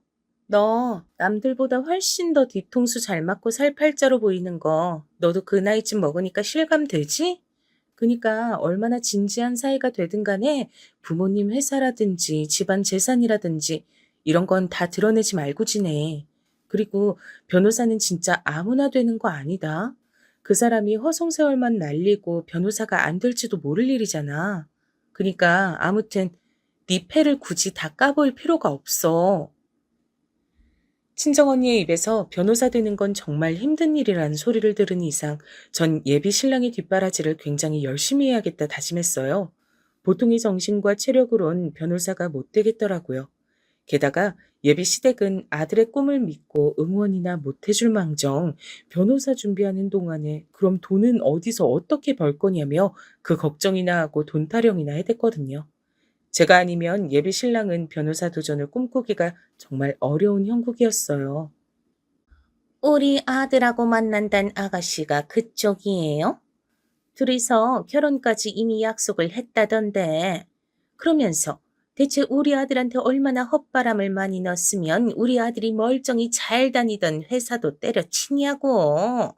너 남들보다 훨씬 더 뒤통수 잘 맞고 살팔자로 보이는 거 너도 그 나이쯤 먹으니까 실감되지? 그니까 얼마나 진지한 사이가 되든 간에 부모님 회사라든지 집안 재산이라든지 이런 건 다 드러내지 말고 지내. 그리고 변호사는 진짜 아무나 되는 거 아니다. 그 사람이 허송세월만 날리고 변호사가 안 될지도 모를 일이잖아. 그니까 아무튼 네 패를 굳이 다 까볼 필요가 없어. 친정언니의 입에서 변호사 되는 건 정말 힘든 일이라는 소리를 들은 이상 전 예비 신랑의 뒷바라지를 굉장히 열심히 해야겠다 다짐했어요. 보통의 정신과 체력으론 변호사가 못 되겠더라고요. 게다가 예비 시댁은 아들의 꿈을 믿고 응원이나 못 해줄 망정 변호사 준비하는 동안에 그럼 돈은 어디서 어떻게 벌 거냐며 그 걱정이나 하고 돈 타령이나 해댔거든요. 제가 아니면 예비 신랑은 변호사 도전을 꿈꾸기가 정말 어려운 형국이었어요. 우리 아들하고 만난다는 아가씨가 그쪽이에요? 둘이서 결혼까지 이미 약속을 했다던데. 그러면서 대체 우리 아들한테 얼마나 헛바람을 많이 넣었으면 우리 아들이 멀쩡히 잘 다니던 회사도 때려치냐고.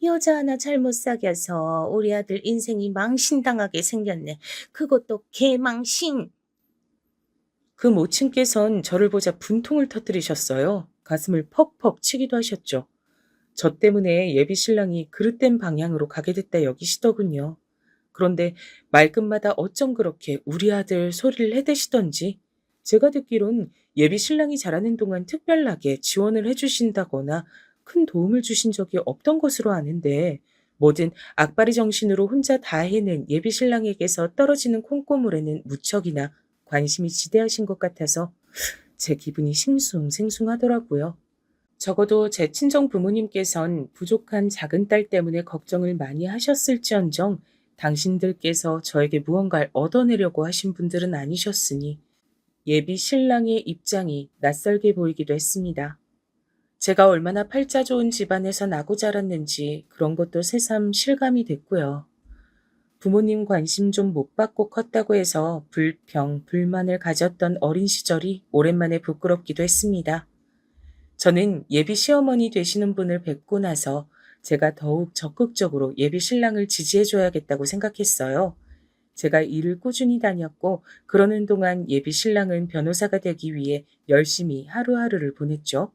여자 하나 잘못 사귀어서 우리 아들 인생이 망신당하게 생겼네. 그것도 개망신. 그 모친께선 저를 보자 분통을 터뜨리셨어요. 가슴을 퍽퍽 치기도 하셨죠. 저 때문에 예비 신랑이 그릇된 방향으로 가게 됐다 여기시더군요. 그런데 말끝마다 어쩜 그렇게 우리 아들 소리를 해대시던지 제가 듣기론 예비 신랑이 자라는 동안 특별하게 지원을 해주신다거나 큰 도움을 주신 적이 없던 것으로 아는데 뭐든 악바리 정신으로 혼자 다 해낸 예비 신랑에게서 떨어지는 콩고물에는 무척이나 관심이 지대하신 것 같아서 제 기분이 싱숭생숭하더라고요. 적어도 제 친정 부모님께선 부족한 작은 딸 때문에 걱정을 많이 하셨을지언정 당신들께서 저에게 무언가를 얻어내려고 하신 분들은 아니셨으니 예비 신랑의 입장이 낯설게 보이기도 했습니다. 제가 얼마나 팔자 좋은 집안에서 나고 자랐는지 그런 것도 새삼 실감이 됐고요. 부모님 관심 좀 못 받고 컸다고 해서 불평, 불만을 가졌던 어린 시절이 오랜만에 부끄럽기도 했습니다. 저는 예비 시어머니 되시는 분을 뵙고 나서 제가 더욱 적극적으로 예비 신랑을 지지해줘야겠다고 생각했어요. 제가 일을 꾸준히 다녔고 그러는 동안 예비 신랑은 변호사가 되기 위해 열심히 하루하루를 보냈죠.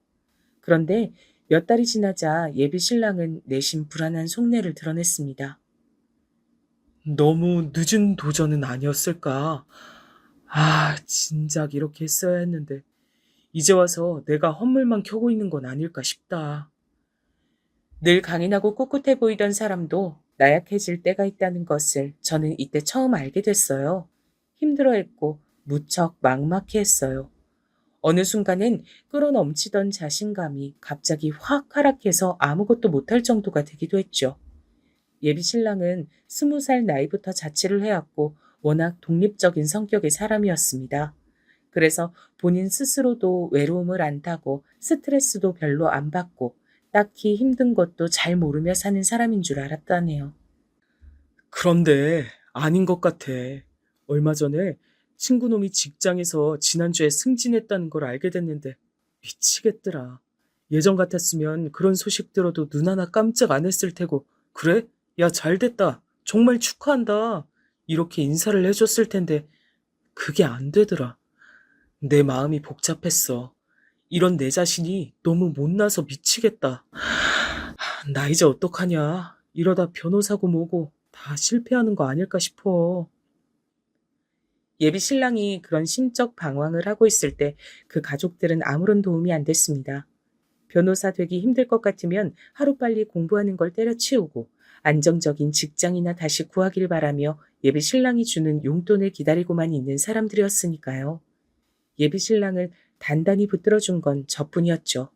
그런데 몇 달이 지나자 예비 신랑은 내심 불안한 속내를 드러냈습니다. 너무 늦은 도전은 아니었을까? 진작 이렇게 했어야 했는데 이제 와서 내가 헛물만 켜고 있는 건 아닐까 싶다. 늘 강인하고 꿋꿋해 보이던 사람도 나약해질 때가 있다는 것을 저는 이때 처음 알게 됐어요. 힘들어했고 무척 막막해했어요. 어느 순간엔 끌어넘치던 자신감이 갑자기 확 하락해서 아무것도 못할 정도가 되기도 했죠. 예비 신랑은 20살 나이부터 자취를 해왔고 워낙 독립적인 성격의 사람이었습니다. 그래서 본인 스스로도 외로움을 안 타고 스트레스도 별로 안 받고 딱히 힘든 것도 잘 모르며 사는 사람인 줄 알았다네요. 그런데 아닌 것 같아. 얼마 전에 친구놈이 직장에서 지난주에 승진했다는 걸 알게 됐는데 미치겠더라. 예전 같았으면 그런 소식 들어도 눈 하나 깜짝 안 했을 테고, 그래? 야, 잘 됐다. 정말 축하한다. 이렇게 인사를 해줬을 텐데 그게 안 되더라. 내 마음이 복잡했어. 이런 내 자신이 너무 못나서 미치겠다. 나 이제 어떡하냐. 이러다 변호사고 뭐고 다 실패하는 거 아닐까 싶어. 예비 신랑이 그런 심적 방황을 하고 있을 때 그 가족들은 아무런 도움이 안 됐습니다. 변호사 되기 힘들 것 같으면 하루빨리 공부하는 걸 때려치우고 안정적인 직장이나 다시 구하길 바라며 예비 신랑이 주는 용돈을 기다리고만 있는 사람들이었으니까요. 예비 신랑을 단단히 붙들어준 건 저뿐이었죠.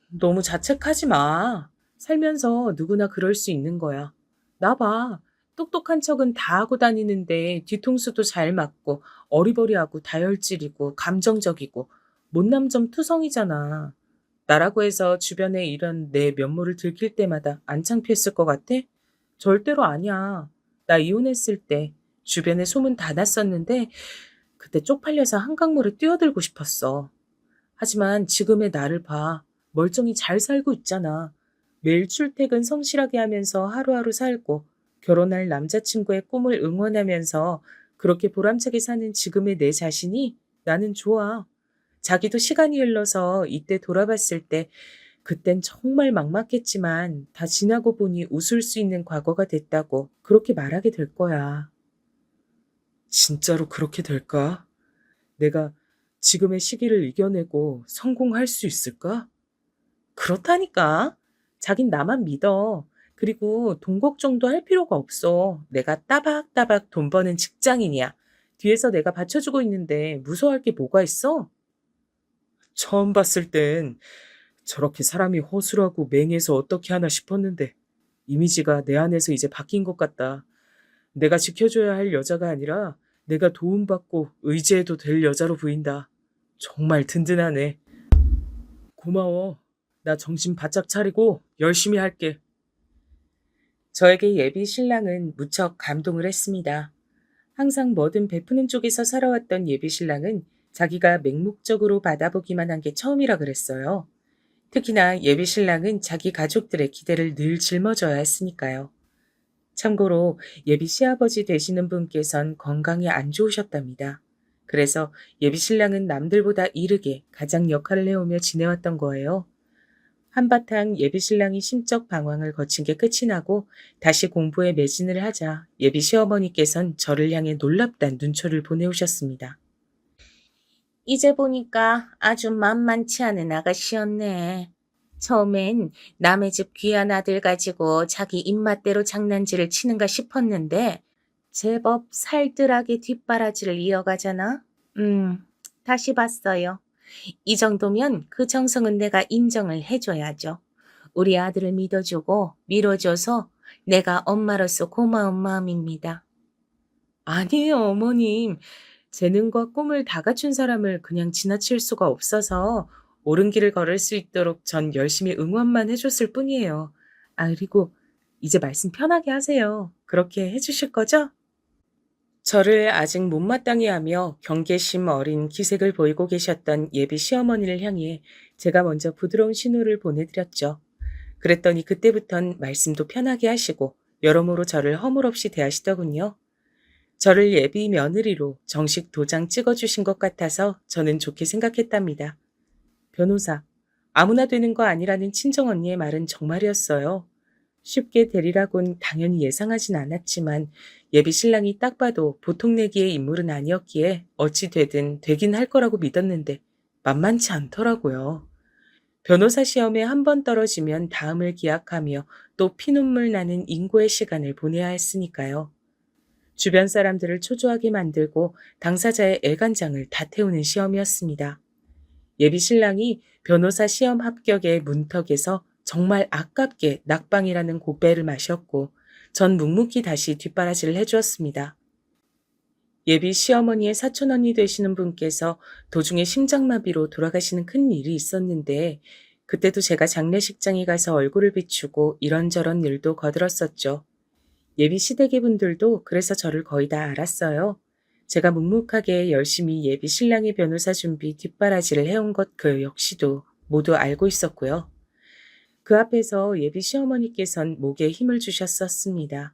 너무 자책하지 마. 살면서 누구나 그럴 수 있는 거야. 나 봐. 똑똑한 척은 다 하고 다니는데 뒤통수도 잘 맞고 어리버리하고 다혈질이고 감정적이고 못남 좀 투성이잖아. 나라고 해서 주변에 이런 내 면모를 들킬 때마다 안 창피했을 것 같아? 절대로 아니야. 나 이혼했을 때 주변에 소문 다 났었는데 그때 쪽팔려서 한강물에 뛰어들고 싶었어. 하지만 지금의 나를 봐. 멀쩡히 잘 살고 있잖아. 매일 출퇴근 성실하게 하면서 하루하루 살고 결혼할 남자친구의 꿈을 응원하면서 그렇게 보람차게 사는 지금의 내 자신이 나는 좋아. 자기도 시간이 흘러서 이때 돌아봤을 때 그땐 정말 막막했지만 다 지나고 보니 웃을 수 있는 과거가 됐다고 그렇게 말하게 될 거야. 진짜로 그렇게 될까? 내가 지금의 시기를 이겨내고 성공할 수 있을까? 그렇다니까. 자긴 나만 믿어. 그리고 돈 걱정도 할 필요가 없어. 내가 따박따박 돈 버는 직장인이야. 뒤에서 내가 받쳐주고 있는데 무서워할 게 뭐가 있어? 처음 봤을 땐 저렇게 사람이 허술하고 맹해서 어떻게 하나 싶었는데 이미지가 내 안에서 이제 바뀐 것 같다. 내가 지켜줘야 할 여자가 아니라 내가 도움받고 의지해도 될 여자로 보인다. 정말 든든하네. 고마워. 나 정신 바짝 차리고 열심히 할게. 저에게 예비 신랑은 무척 감동을 했습니다. 항상 뭐든 베푸는 쪽에서 살아왔던 예비 신랑은 자기가 맹목적으로 받아보기만 한 게 처음이라 그랬어요. 특히나 예비 신랑은 자기 가족들의 기대를 늘 짊어져야 했으니까요. 참고로 예비 시아버지 되시는 분께선 건강이 안 좋으셨답니다. 그래서 예비 신랑은 남들보다 이르게 가장 역할을 해오며 지내왔던 거예요. 한바탕 예비 신랑이 심적 방황을 거친 게 끝이 나고 다시 공부에 매진을 하자 예비 시어머니께선 저를 향해 놀랍단 눈초를 보내오셨습니다. 이제 보니까 아주 만만치 않은 아가씨였네. 처음엔 남의 집 귀한 아들 가지고 자기 입맛대로 장난질을 치는가 싶었는데 제법 살뜰하게 뒷바라지를 이어가잖아. 다시 봤어요. 이 정도면 그 정성은 내가 인정을 해줘야죠. 우리 아들을 믿어주고 밀어줘서 내가 엄마로서 고마운 마음입니다. 아니에요, 어머님. 재능과 꿈을 다 갖춘 사람을 그냥 지나칠 수가 없어서 옳은 길을 걸을 수 있도록 전 열심히 응원만 해줬을 뿐이에요. 아, 그리고 이제 말씀 편하게 하세요. 그렇게 해주실 거죠? 저를 아직 못마땅해 하며 경계심 어린 기색을 보이고 계셨던 예비 시어머니를 향해 제가 먼저 부드러운 신호를 보내드렸죠. 그랬더니 그때부턴 말씀도 편하게 하시고 여러모로 저를 허물없이 대하시더군요. 저를 예비 며느리로 정식 도장 찍어주신 것 같아서 저는 좋게 생각했답니다. 변호사, 아무나 되는 거 아니라는 친정언니의 말은 정말이었어요. 쉽게 되리라곤 당연히 예상하진 않았지만 예비 신랑이 딱 봐도 보통 내기의 인물은 아니었기에 어찌 되든 되긴 할 거라고 믿었는데 만만치 않더라고요. 변호사 시험에 한 번 떨어지면 다음을 기약하며 또 피눈물 나는 인고의 시간을 보내야 했으니까요. 주변 사람들을 초조하게 만들고 당사자의 애간장을 다 태우는 시험이었습니다. 예비 신랑이 변호사 시험 합격의 문턱에서 정말 아깝게 낙방이라는 고배를 마셨고 전 묵묵히 다시 뒷바라지를 해주었습니다. 예비 시어머니의 사촌언니 되시는 분께서 도중에 심장마비로 돌아가시는 큰 일이 있었는데 그때도 제가 장례식장에 가서 얼굴을 비추고 이런저런 일도 거들었었죠. 예비 시댁의 분들도 그래서 저를 거의 다 알았어요. 제가 묵묵하게 열심히 예비 신랑의 변호사 준비 뒷바라지를 해온 것 그 역시도 모두 알고 있었고요. 그 앞에서 예비 시어머니께선 목에 힘을 주셨었습니다.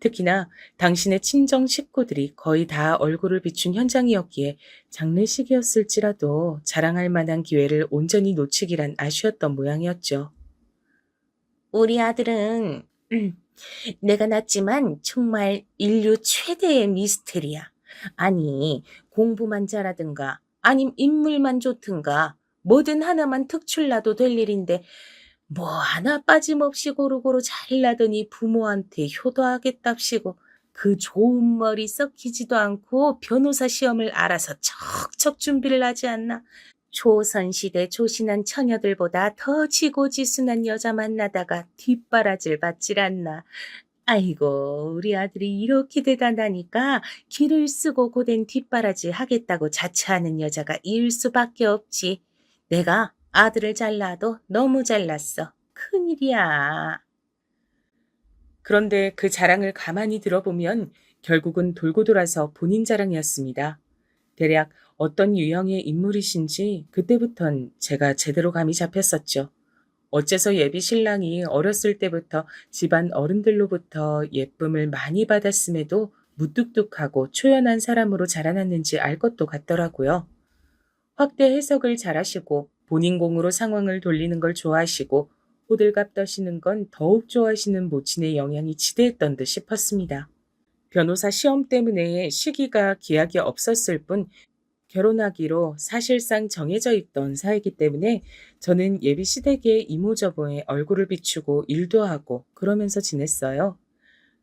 특히나 당신의 친정 식구들이 거의 다 얼굴을 비춘 현장이었기에 장례식이었을지라도 자랑할 만한 기회를 온전히 놓치기란 아쉬웠던 모양이었죠. 우리 아들은 내가 낳았지만 정말 인류 최대의 미스테리야. 아니, 공부만 잘하든가 아님 인물만 좋든가 뭐든 하나만 특출나도 될 일인데 뭐 하나 빠짐없이 고루고루 잘나더니 부모한테 효도하겠답시고 그 좋은 머리 썩히지도 않고 변호사 시험을 알아서 척척 준비를 하지 않나. 조선시대 조신한 처녀들보다 더 지고지순한 여자 만나다가 뒷바라지를 받질 않나. 아이고, 우리 아들이 이렇게 대단하니까 기를 쓰고 고된 뒷바라지 하겠다고 자처하는 여자가 일 수밖에 없지. 내가 아들을 잘라도 너무 잘났어. 큰일이야. 그런데 그 자랑을 가만히 들어보면 결국은 돌고 돌아서 본인 자랑이었습니다. 대략 어떤 유형의 인물이신지 그때부턴 제가 제대로 감이 잡혔었죠. 어째서 예비 신랑이 어렸을 때부터 집안 어른들로부터 예쁨을 많이 받았음에도 무뚝뚝하고 초연한 사람으로 자라났는지 알 것도 같더라고요. 확대 해석을 잘하시고 본인 공으로 상황을 돌리는 걸 좋아하시고 호들갑 떠시는 건 더욱 좋아하시는 모친의 영향이 지대했던 듯 싶었습니다. 변호사 시험 때문에 시기가 기약이 없었을 뿐 결혼하기로 사실상 정해져 있던 사이기 때문에 저는 예비 시댁의 이모저모의 얼굴을 비추고 일도 하고 그러면서 지냈어요.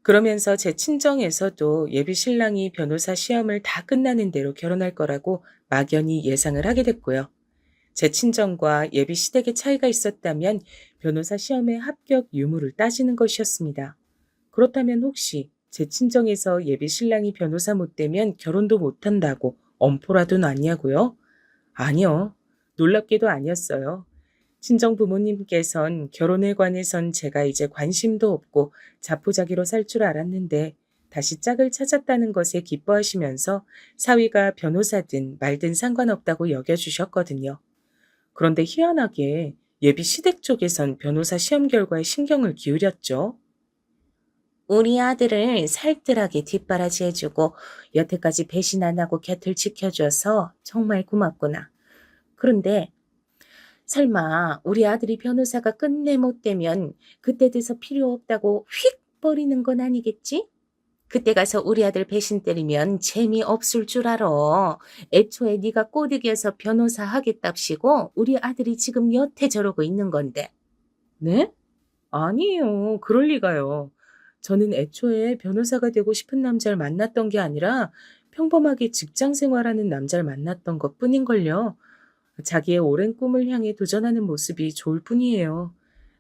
그러면서 제 친정에서도 예비 신랑이 변호사 시험을 다 끝나는 대로 결혼할 거라고 막연히 예상을 하게 됐고요. 제 친정과 예비 시댁의 차이가 있었다면 변호사 시험의 합격 유무를 따지는 것이었습니다. 그렇다면 혹시 제 친정에서 예비 신랑이 변호사 못 되면 결혼도 못 한다고 엄포라도 놨냐고요? 아니요. 놀랍게도 아니었어요. 친정 부모님께선 결혼에 관해선 제가 이제 관심도 없고 자포자기로 살 줄 알았는데 다시 짝을 찾았다는 것에 기뻐하시면서 사위가 변호사든 말든 상관없다고 여겨주셨거든요. 그런데 희한하게 예비 시댁 쪽에선 변호사 시험 결과에 신경을 기울였죠. 우리 아들을 살뜰하게 뒷바라지 해주고 여태까지 배신 안 하고 곁을 지켜줘서 정말 고맙구나. 그런데 설마 우리 아들이 변호사가 끝내 못 되면 그때 돼서 필요 없다고 휙 버리는 건 아니겠지? 그때 가서 우리 아들 배신 때리면 재미없을 줄 알아. 애초에 네가 꼬드겨서 변호사 하겠답시고 우리 아들이 지금 여태 저러고 있는 건데. 네? 아니에요. 그럴 리가요. 저는 애초에 변호사가 되고 싶은 남자를 만났던 게 아니라 평범하게 직장 생활하는 남자를 만났던 것 뿐인걸요. 자기의 오랜 꿈을 향해 도전하는 모습이 좋을 뿐이에요.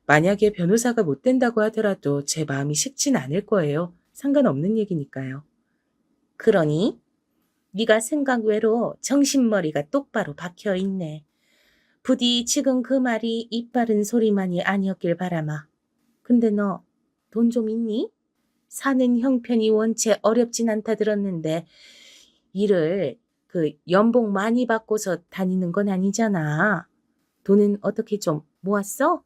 만약에 변호사가 못 된다고 하더라도 제 마음이 식진 않을 거예요. 상관없는 얘기니까요. 그러니? 네가 생각 외로 정신머리가 똑바로 박혀있네. 부디 지금 그 말이 입 바른 소리만이 아니었길 바라마. 근데 너 돈 좀 있니? 사는 형편이 원체 어렵진 않다 들었는데 일을 연봉 많이 받고서 다니는 건 아니잖아. 돈은 어떻게 좀 모았어?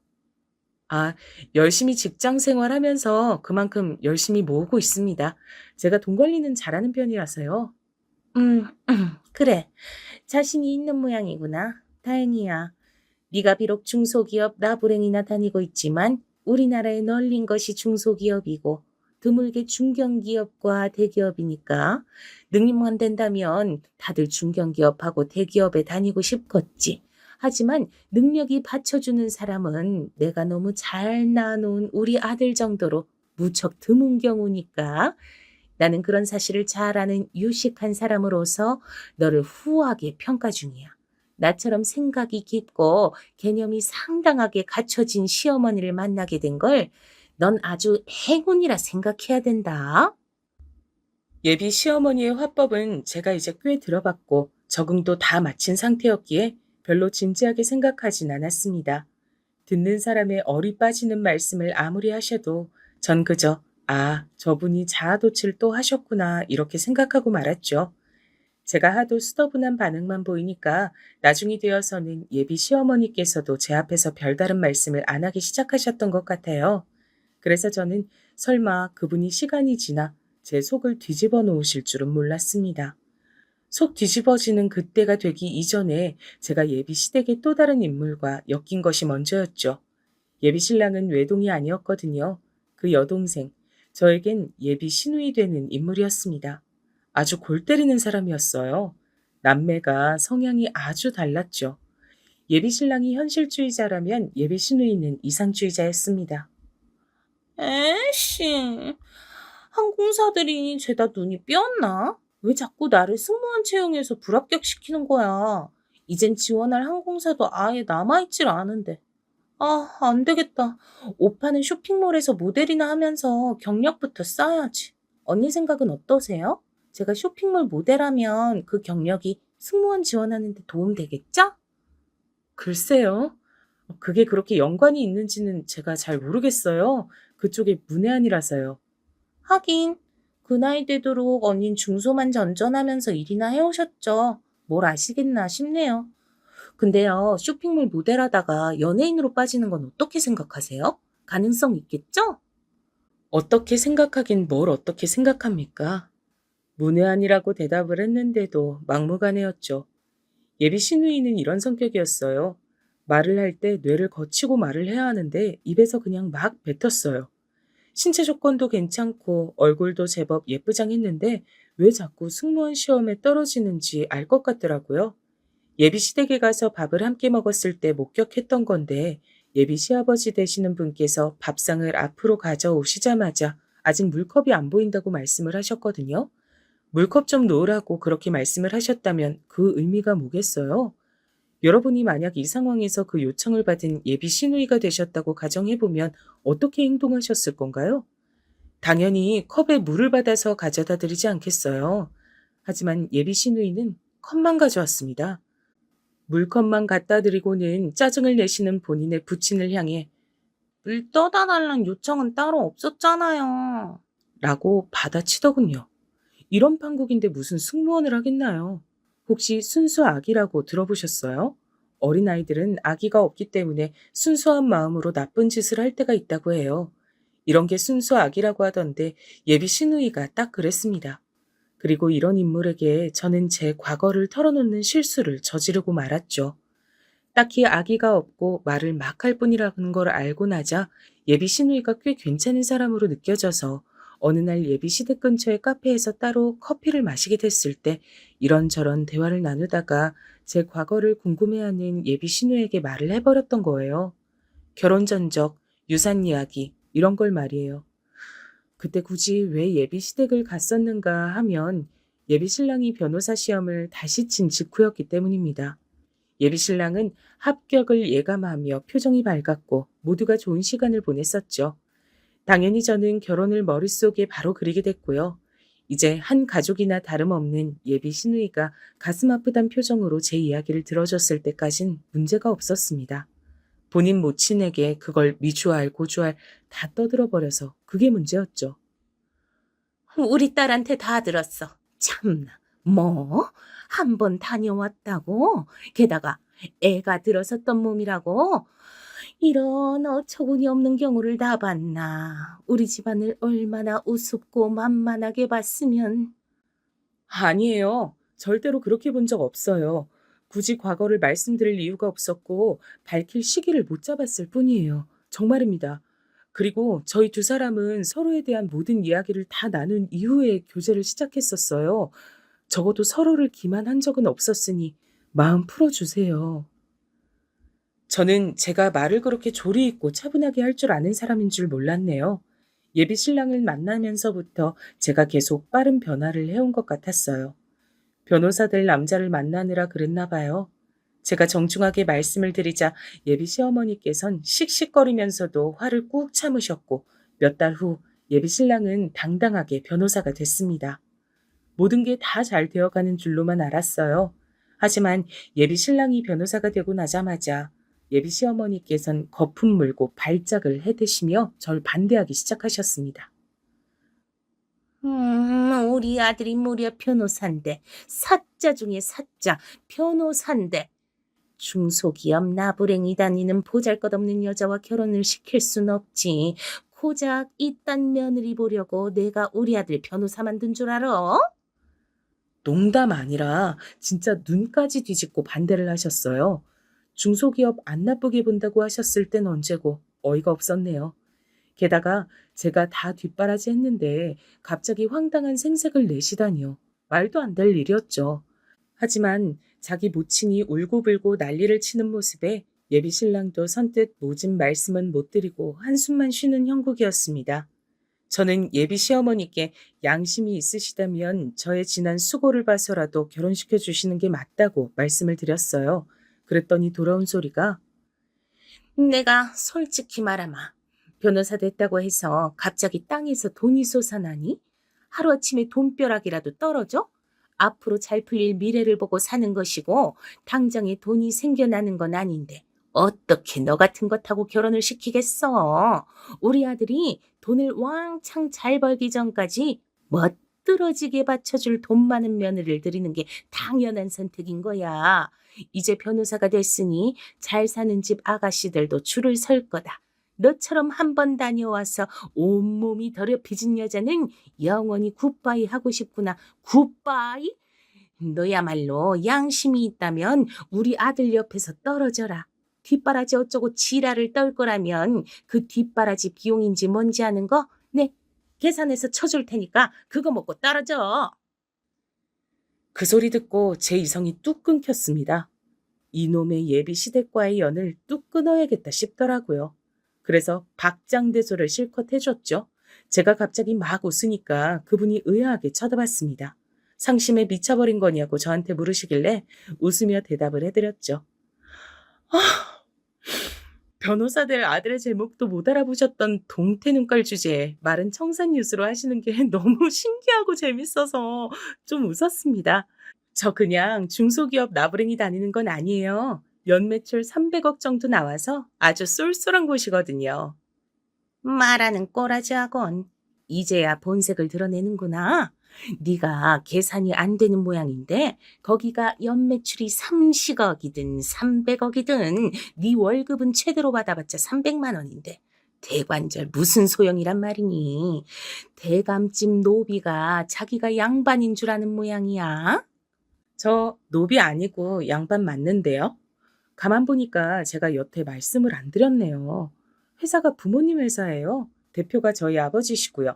아, 열심히 직장 생활하면서 그만큼 열심히 모으고 있습니다. 제가 돈 관리는 잘하는 편이라서요. 그래. 자신이 있는 모양이구나. 다행이야. 네가 비록 중소기업 라부랭이나 다니고 있지만 우리나라에 널린 것이 중소기업이고 드물게 중견기업과 대기업이니까 능력만 된다면 다들 중견기업하고 대기업에 다니고 싶겠지. 하지만 능력이 받쳐주는 사람은 내가 너무 잘 낳아놓은 우리 아들 정도로 무척 드문 경우니까 나는 그런 사실을 잘 아는 유식한 사람으로서 너를 후하게 평가 중이야. 나처럼 생각이 깊고 개념이 상당하게 갖춰진 시어머니를 만나게 된 걸 넌 아주 행운이라 생각해야 된다. 예비 시어머니의 화법은 제가 이제 꽤 들어봤고 적응도 다 마친 상태였기에 별로 진지하게 생각하진 않았습니다. 듣는 사람의 얼이 빠지는 말씀을 아무리 하셔도 전 그저 아, 저분이 자아도취를 또 하셨구나 이렇게 생각하고 말았죠. 제가 하도 수더분한 반응만 보이니까 나중이 되어서는 예비 시어머니께서도 제 앞에서 별다른 말씀을 안 하기 시작하셨던 것 같아요. 그래서 저는 설마 그분이 시간이 지나 제 속을 뒤집어 놓으실 줄은 몰랐습니다. 속 뒤집어지는 그때가 되기 이전에 제가 예비 시댁의 또 다른 인물과 엮인 것이 먼저였죠. 예비 신랑은 외동이 아니었거든요. 그 여동생, 저에겐 예비 시누이 되는 인물이었습니다. 아주 골 때리는 사람이었어요. 남매가 성향이 아주 달랐죠. 예비 신랑이 현실주의자라면 예비 시누이는 이상주의자였습니다. 에이씨, 항공사들이 죄다 눈이 삐었나? 왜 자꾸 나를 승무원 채용해서 불합격시키는 거야? 이젠 지원할 항공사도 아예 남아있질 않은데. 아, 안 되겠다. 옷 파는 쇼핑몰에서 모델이나 하면서 경력부터 쌓아야지. 언니 생각은 어떠세요? 제가 쇼핑몰 모델하면 그 경력이 승무원 지원하는 데 도움 되겠죠? 글쎄요. 그게 그렇게 연관이 있는지는 제가 잘 모르겠어요. 그쪽에 문외한이라서요. 하긴 그 나이 되도록 언닌 중소만 전전하면서 일이나 해오셨죠. 뭘 아시겠나 싶네요. 근데요, 쇼핑몰 모델하다가 연예인으로 빠지는 건 어떻게 생각하세요? 가능성 있겠죠? 어떻게 생각하긴 뭘 어떻게 생각합니까? 문외한이라고 대답을 했는데도 막무가내였죠. 예비 시누이는 이런 성격이었어요. 말을 할 때 뇌를 거치고 말을 해야 하는데 입에서 그냥 막 뱉었어요. 신체 조건도 괜찮고 얼굴도 제법 예쁘장했는데 왜 자꾸 승무원 시험에 떨어지는지 알 것 같더라고요. 예비 시댁에 가서 밥을 함께 먹었을 때 목격했던 건데 예비 시아버지 되시는 분께서 밥상을 앞으로 가져오시자마자 아직 물컵이 안 보인다고 말씀을 하셨거든요. 물컵 좀 놓으라고 그렇게 말씀을 하셨다면 그 의미가 뭐겠어요? 여러분이 만약 이 상황에서 그 요청을 받은 예비 시누이가 되셨다고 가정해보면 어떻게 행동하셨을 건가요? 당연히 컵에 물을 받아서 가져다 드리지 않겠어요. 하지만 예비 시누이는 컵만 가져왔습니다. 물컵만 갖다 드리고는 짜증을 내시는 본인의 부친을 향해 물 떠다 달란 요청은 따로 없었잖아요. 라고 받아치더군요. 이런 판국인데 무슨 승무원을 하겠나요? 혹시 순수 악이라고 들어보셨어요? 어린아이들은 아기가 없기 때문에 순수한 마음으로 나쁜 짓을 할 때가 있다고 해요. 이런 게 순수 악이라고 하던데 예비 시누이가 딱 그랬습니다. 그리고 이런 인물에게 저는 제 과거를 털어놓는 실수를 저지르고 말았죠. 딱히 아기가 없고 말을 막 할 뿐이라는 걸 알고 나자 예비 시누이가 꽤 괜찮은 사람으로 느껴져서 어느 날 예비 시댁 근처의 카페에서 따로 커피를 마시게 됐을 때 이런저런 대화를 나누다가 제 과거를 궁금해하는 예비 시누에게 말을 해버렸던 거예요. 결혼 전적, 유산 이야기 이런 걸 말이에요. 그때 굳이 왜 예비 시댁을 갔었는가 하면 예비 신랑이 변호사 시험을 다시 친 직후였기 때문입니다. 예비 신랑은 합격을 예감하며 표정이 밝았고 모두가 좋은 시간을 보냈었죠. 당연히 저는 결혼을 머릿속에 바로 그리게 됐고요. 이제 한 가족이나 다름없는 예비 시누이가 가슴 아프단 표정으로 제 이야기를 들어줬을 때까진 문제가 없었습니다. 본인 모친에게 그걸 미주알 고주알 다 떠들어버려서 그게 문제였죠. 우리 딸한테 다 들었어. 참나. 뭐? 한 번 다녀왔다고? 게다가 애가 들어섰던 몸이라고? 이런 어처구니 없는 경우를 다 봤나. 우리 집안을 얼마나 우습고 만만하게 봤으면. 아니에요. 절대로 그렇게 본 적 없어요. 굳이 과거를 말씀드릴 이유가 없었고 밝힐 시기를 못 잡았을 뿐이에요. 정말입니다. 그리고 저희 두 사람은 서로에 대한 모든 이야기를 다 나눈 이후에 교제를 시작했었어요. 적어도 서로를 기만한 적은 없었으니 마음 풀어주세요. 저는 제가 말을 그렇게 조리 있고 차분하게 할 줄 아는 사람인 줄 몰랐네요. 예비 신랑을 만나면서부터 제가 계속 빠른 변화를 해온 것 같았어요. 변호사 될 남자를 만나느라 그랬나 봐요. 제가 정중하게 말씀을 드리자 예비 시어머니께선 씩씩거리면서도 화를 꾹 참으셨고 몇 달 후 예비 신랑은 당당하게 변호사가 됐습니다. 모든 게 다 잘 되어가는 줄로만 알았어요. 하지만 예비 신랑이 변호사가 되고 나자마자 예비 시어머니께선 거품 물고 발작을 해대시며 절 반대하기 시작하셨습니다. 우리 아들이 무려 변호사인데, 사자 중에 사자, 변호사인데, 중소기업 나부랭이 다니는 보잘것없는 여자와 결혼을 시킬 순 없지. 고작 이딴 며느리 보려고 내가 우리 아들 변호사 만든 줄 알아? 농담 아니라 진짜 눈까지 뒤집고 반대를 하셨어요. 중소기업 안 나쁘게 본다고 하셨을 땐 언제고 어이가 없었네요. 게다가 제가 다 뒷바라지 했는데 갑자기 황당한 생색을 내시다니요. 말도 안 될 일이었죠. 하지만 자기 모친이 울고불고 난리를 치는 모습에 예비 신랑도 선뜻 모진 말씀은 못 드리고 한숨만 쉬는 형국이었습니다. 저는 예비 시어머니께 양심이 있으시다면 저의 지난 수고를 봐서라도 결혼시켜 주시는 게 맞다고 말씀을 드렸어요. 그랬더니 돌아온 소리가 내가 솔직히 말하마. 변호사 됐다고 해서 갑자기 땅에서 돈이 솟아나니? 하루아침에 돈벼락이라도 떨어져? 앞으로 잘 풀릴 미래를 보고 사는 것이고 당장에 돈이 생겨나는 건 아닌데 어떻게 너 같은 것하고 결혼을 시키겠어? 우리 아들이 돈을 왕창 잘 벌기 전까지 멋들어지게 받쳐줄 돈 많은 며느리를 들이는 게 당연한 선택인 거야. 이제 변호사가 됐으니 잘 사는 집 아가씨들도 줄을 설 거다. 너처럼 한 번 다녀와서 온몸이 더럽혀진 여자는 영원히 굿바이 하고 싶구나. 굿바이? 너야말로 양심이 있다면 우리 아들 옆에서 떨어져라. 뒷바라지 어쩌고 지랄을 떨 거라면 그 뒷바라지 비용인지 뭔지 아는 거? 네, 계산해서 쳐줄 테니까 그거 먹고 떨어져. 그 소리 듣고 제 이성이 뚝 끊겼습니다. 이놈의 예비 시댁과의 연을 뚝 끊어야겠다 싶더라고요. 그래서 박장대소를 실컷 해줬죠. 제가 갑자기 막 웃으니까 그분이 의아하게 쳐다봤습니다. 상심에 미쳐버린 거냐고 저한테 물으시길래 웃으며 대답을 해드렸죠. 변호사 될 아들의 제목도 못 알아보셨던 동태 눈깔 주제에 말은 청산유수로 하시는 게 너무 신기하고 재밌어서 좀 웃었습니다. 저 그냥 중소기업 나부랭이 다니는 건 아니에요. 연매출 300억 정도 나와서 아주 쏠쏠한 곳이거든요. 말하는 꼬라지 학원. 이제야 본색을 드러내는구나. 네가 계산이 안 되는 모양인데 거기가 연매출이 30억이든 300억이든 네 월급은 최대로 받아봤자 300만 원인데 대관절 무슨 소용이란 말이니. 대감집 노비가 자기가 양반인 줄 아는 모양이야. 저 노비 아니고 양반 맞는데요. 가만 보니까 제가 여태 말씀을 안 드렸네요. 회사가 부모님 회사예요. 대표가 저희 아버지시고요.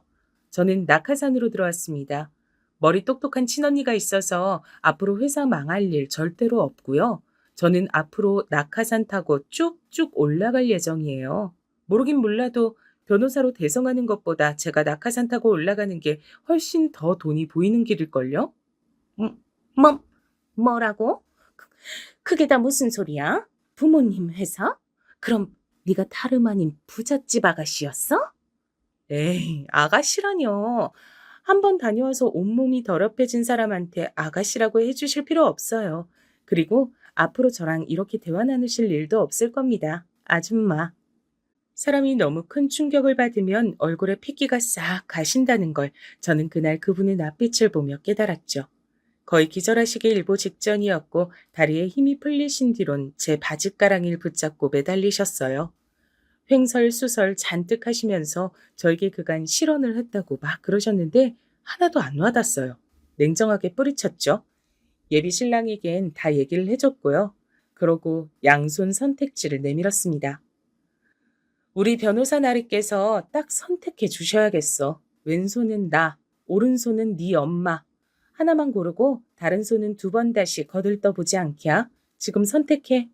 저는 낙하산으로 들어왔습니다. 머리 똑똑한 친언니가 있어서 앞으로 회사 망할 일 절대로 없고요. 저는 앞으로 낙하산 타고 쭉쭉 올라갈 예정이에요. 모르긴 몰라도 변호사로 대성하는 것보다 제가 낙하산 타고 올라가는 게 훨씬 더 돈이 보이는 길일걸요? 뭐라고? 그게 다 무슨 소리야? 부모님 회사? 그럼 네가 다름 아닌 부잣집 아가씨였어? 에이, 아가씨라뇨. 한 번 다녀와서 온몸이 더럽혀진 사람한테 아가씨라고 해주실 필요 없어요. 그리고 앞으로 저랑 이렇게 대화 나누실 일도 없을 겁니다. 아줌마. 사람이 너무 큰 충격을 받으면 얼굴에 핏기가 싹 가신다는 걸 저는 그날 그분의 낯빛을 보며 깨달았죠. 거의 기절하시기 일보 직전이었고 다리에 힘이 풀리신 뒤론 제 바짓가랑이를 붙잡고 매달리셨어요. 횡설수설 잔뜩 하시면서 저에게 그간 실언을 했다고 막 그러셨는데 하나도 안 와닿았어요. 냉정하게 뿌리쳤죠. 예비 신랑에겐 다 얘기를 해줬고요. 그러고 양손 선택지를 내밀었습니다. 우리 변호사 나리께서 딱 선택해 주셔야겠어. 왼손은 나, 오른손은 네 엄마. 하나만 고르고 다른 손은 2번 다시 거들떠보지 않게. 지금 선택해.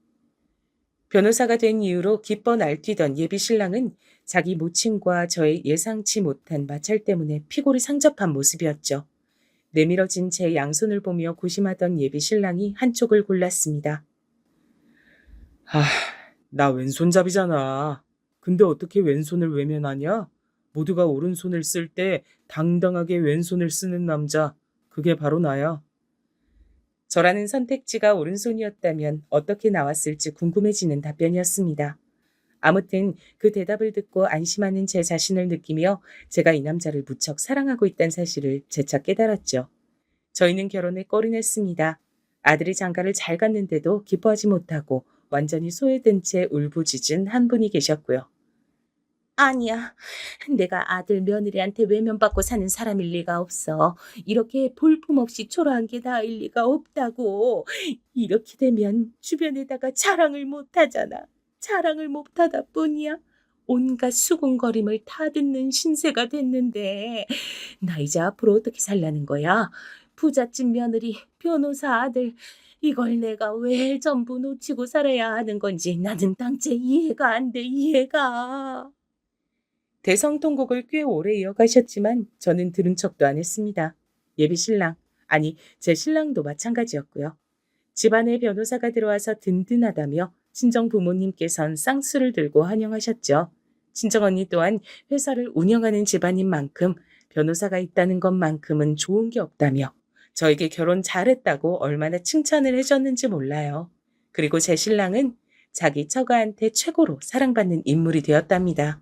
변호사가 된 이후로 기뻐 날뛰던 예비 신랑은 자기 모친과 저의 예상치 못한 마찰 때문에 피골이 상접한 모습이었죠. 내밀어진 제 양손을 보며 고심하던 예비 신랑이 한쪽을 골랐습니다. 나 왼손잡이잖아. 근데 어떻게 왼손을 외면하냐? 모두가 오른손을 쓸 때 당당하게 왼손을 쓰는 남자. 그게 바로 나야. 저라는 선택지가 오른손이었다면 어떻게 나왔을지 궁금해지는 답변이었습니다. 아무튼 그 대답을 듣고 안심하는 제 자신을 느끼며 제가 이 남자를 무척 사랑하고 있다는 사실을 재차 깨달았죠. 저희는 결혼에 꼴이 냈습니다. 아들이 장가를 잘 갔는데도 기뻐하지 못하고 완전히 소외된 채 울부짖은 한 분이 계셨고요. 아니야. 내가 아들 며느리한테 외면받고 사는 사람일 리가 없어. 이렇게 볼품없이 초라한 게 나을 리가 없다고. 이렇게 되면 주변에다가 자랑을 못하잖아. 자랑을 못하다 뿐이야. 온갖 수군거림을 다 듣는 신세가 됐는데 나 이제 앞으로 어떻게 살라는 거야? 부잣집 며느리, 변호사 아들 이걸 내가 왜 전부 놓치고 살아야 하는 건지 나는 당체 이해가 안 돼, 이해가. 대성통곡을 꽤 오래 이어가셨지만 저는 들은 척도 안 했습니다. 예비 신랑, 아니 제 신랑도 마찬가지였고요. 집안에 변호사가 들어와서 든든하다며 친정 부모님께선 쌍수를 들고 환영하셨죠. 친정 언니 또한 회사를 운영하는 집안인 만큼 변호사가 있다는 것만큼은 좋은 게 없다며 저에게 결혼 잘했다고 얼마나 칭찬을 해줬는지 몰라요. 그리고 제 신랑은 자기 처가한테 최고로 사랑받는 인물이 되었답니다.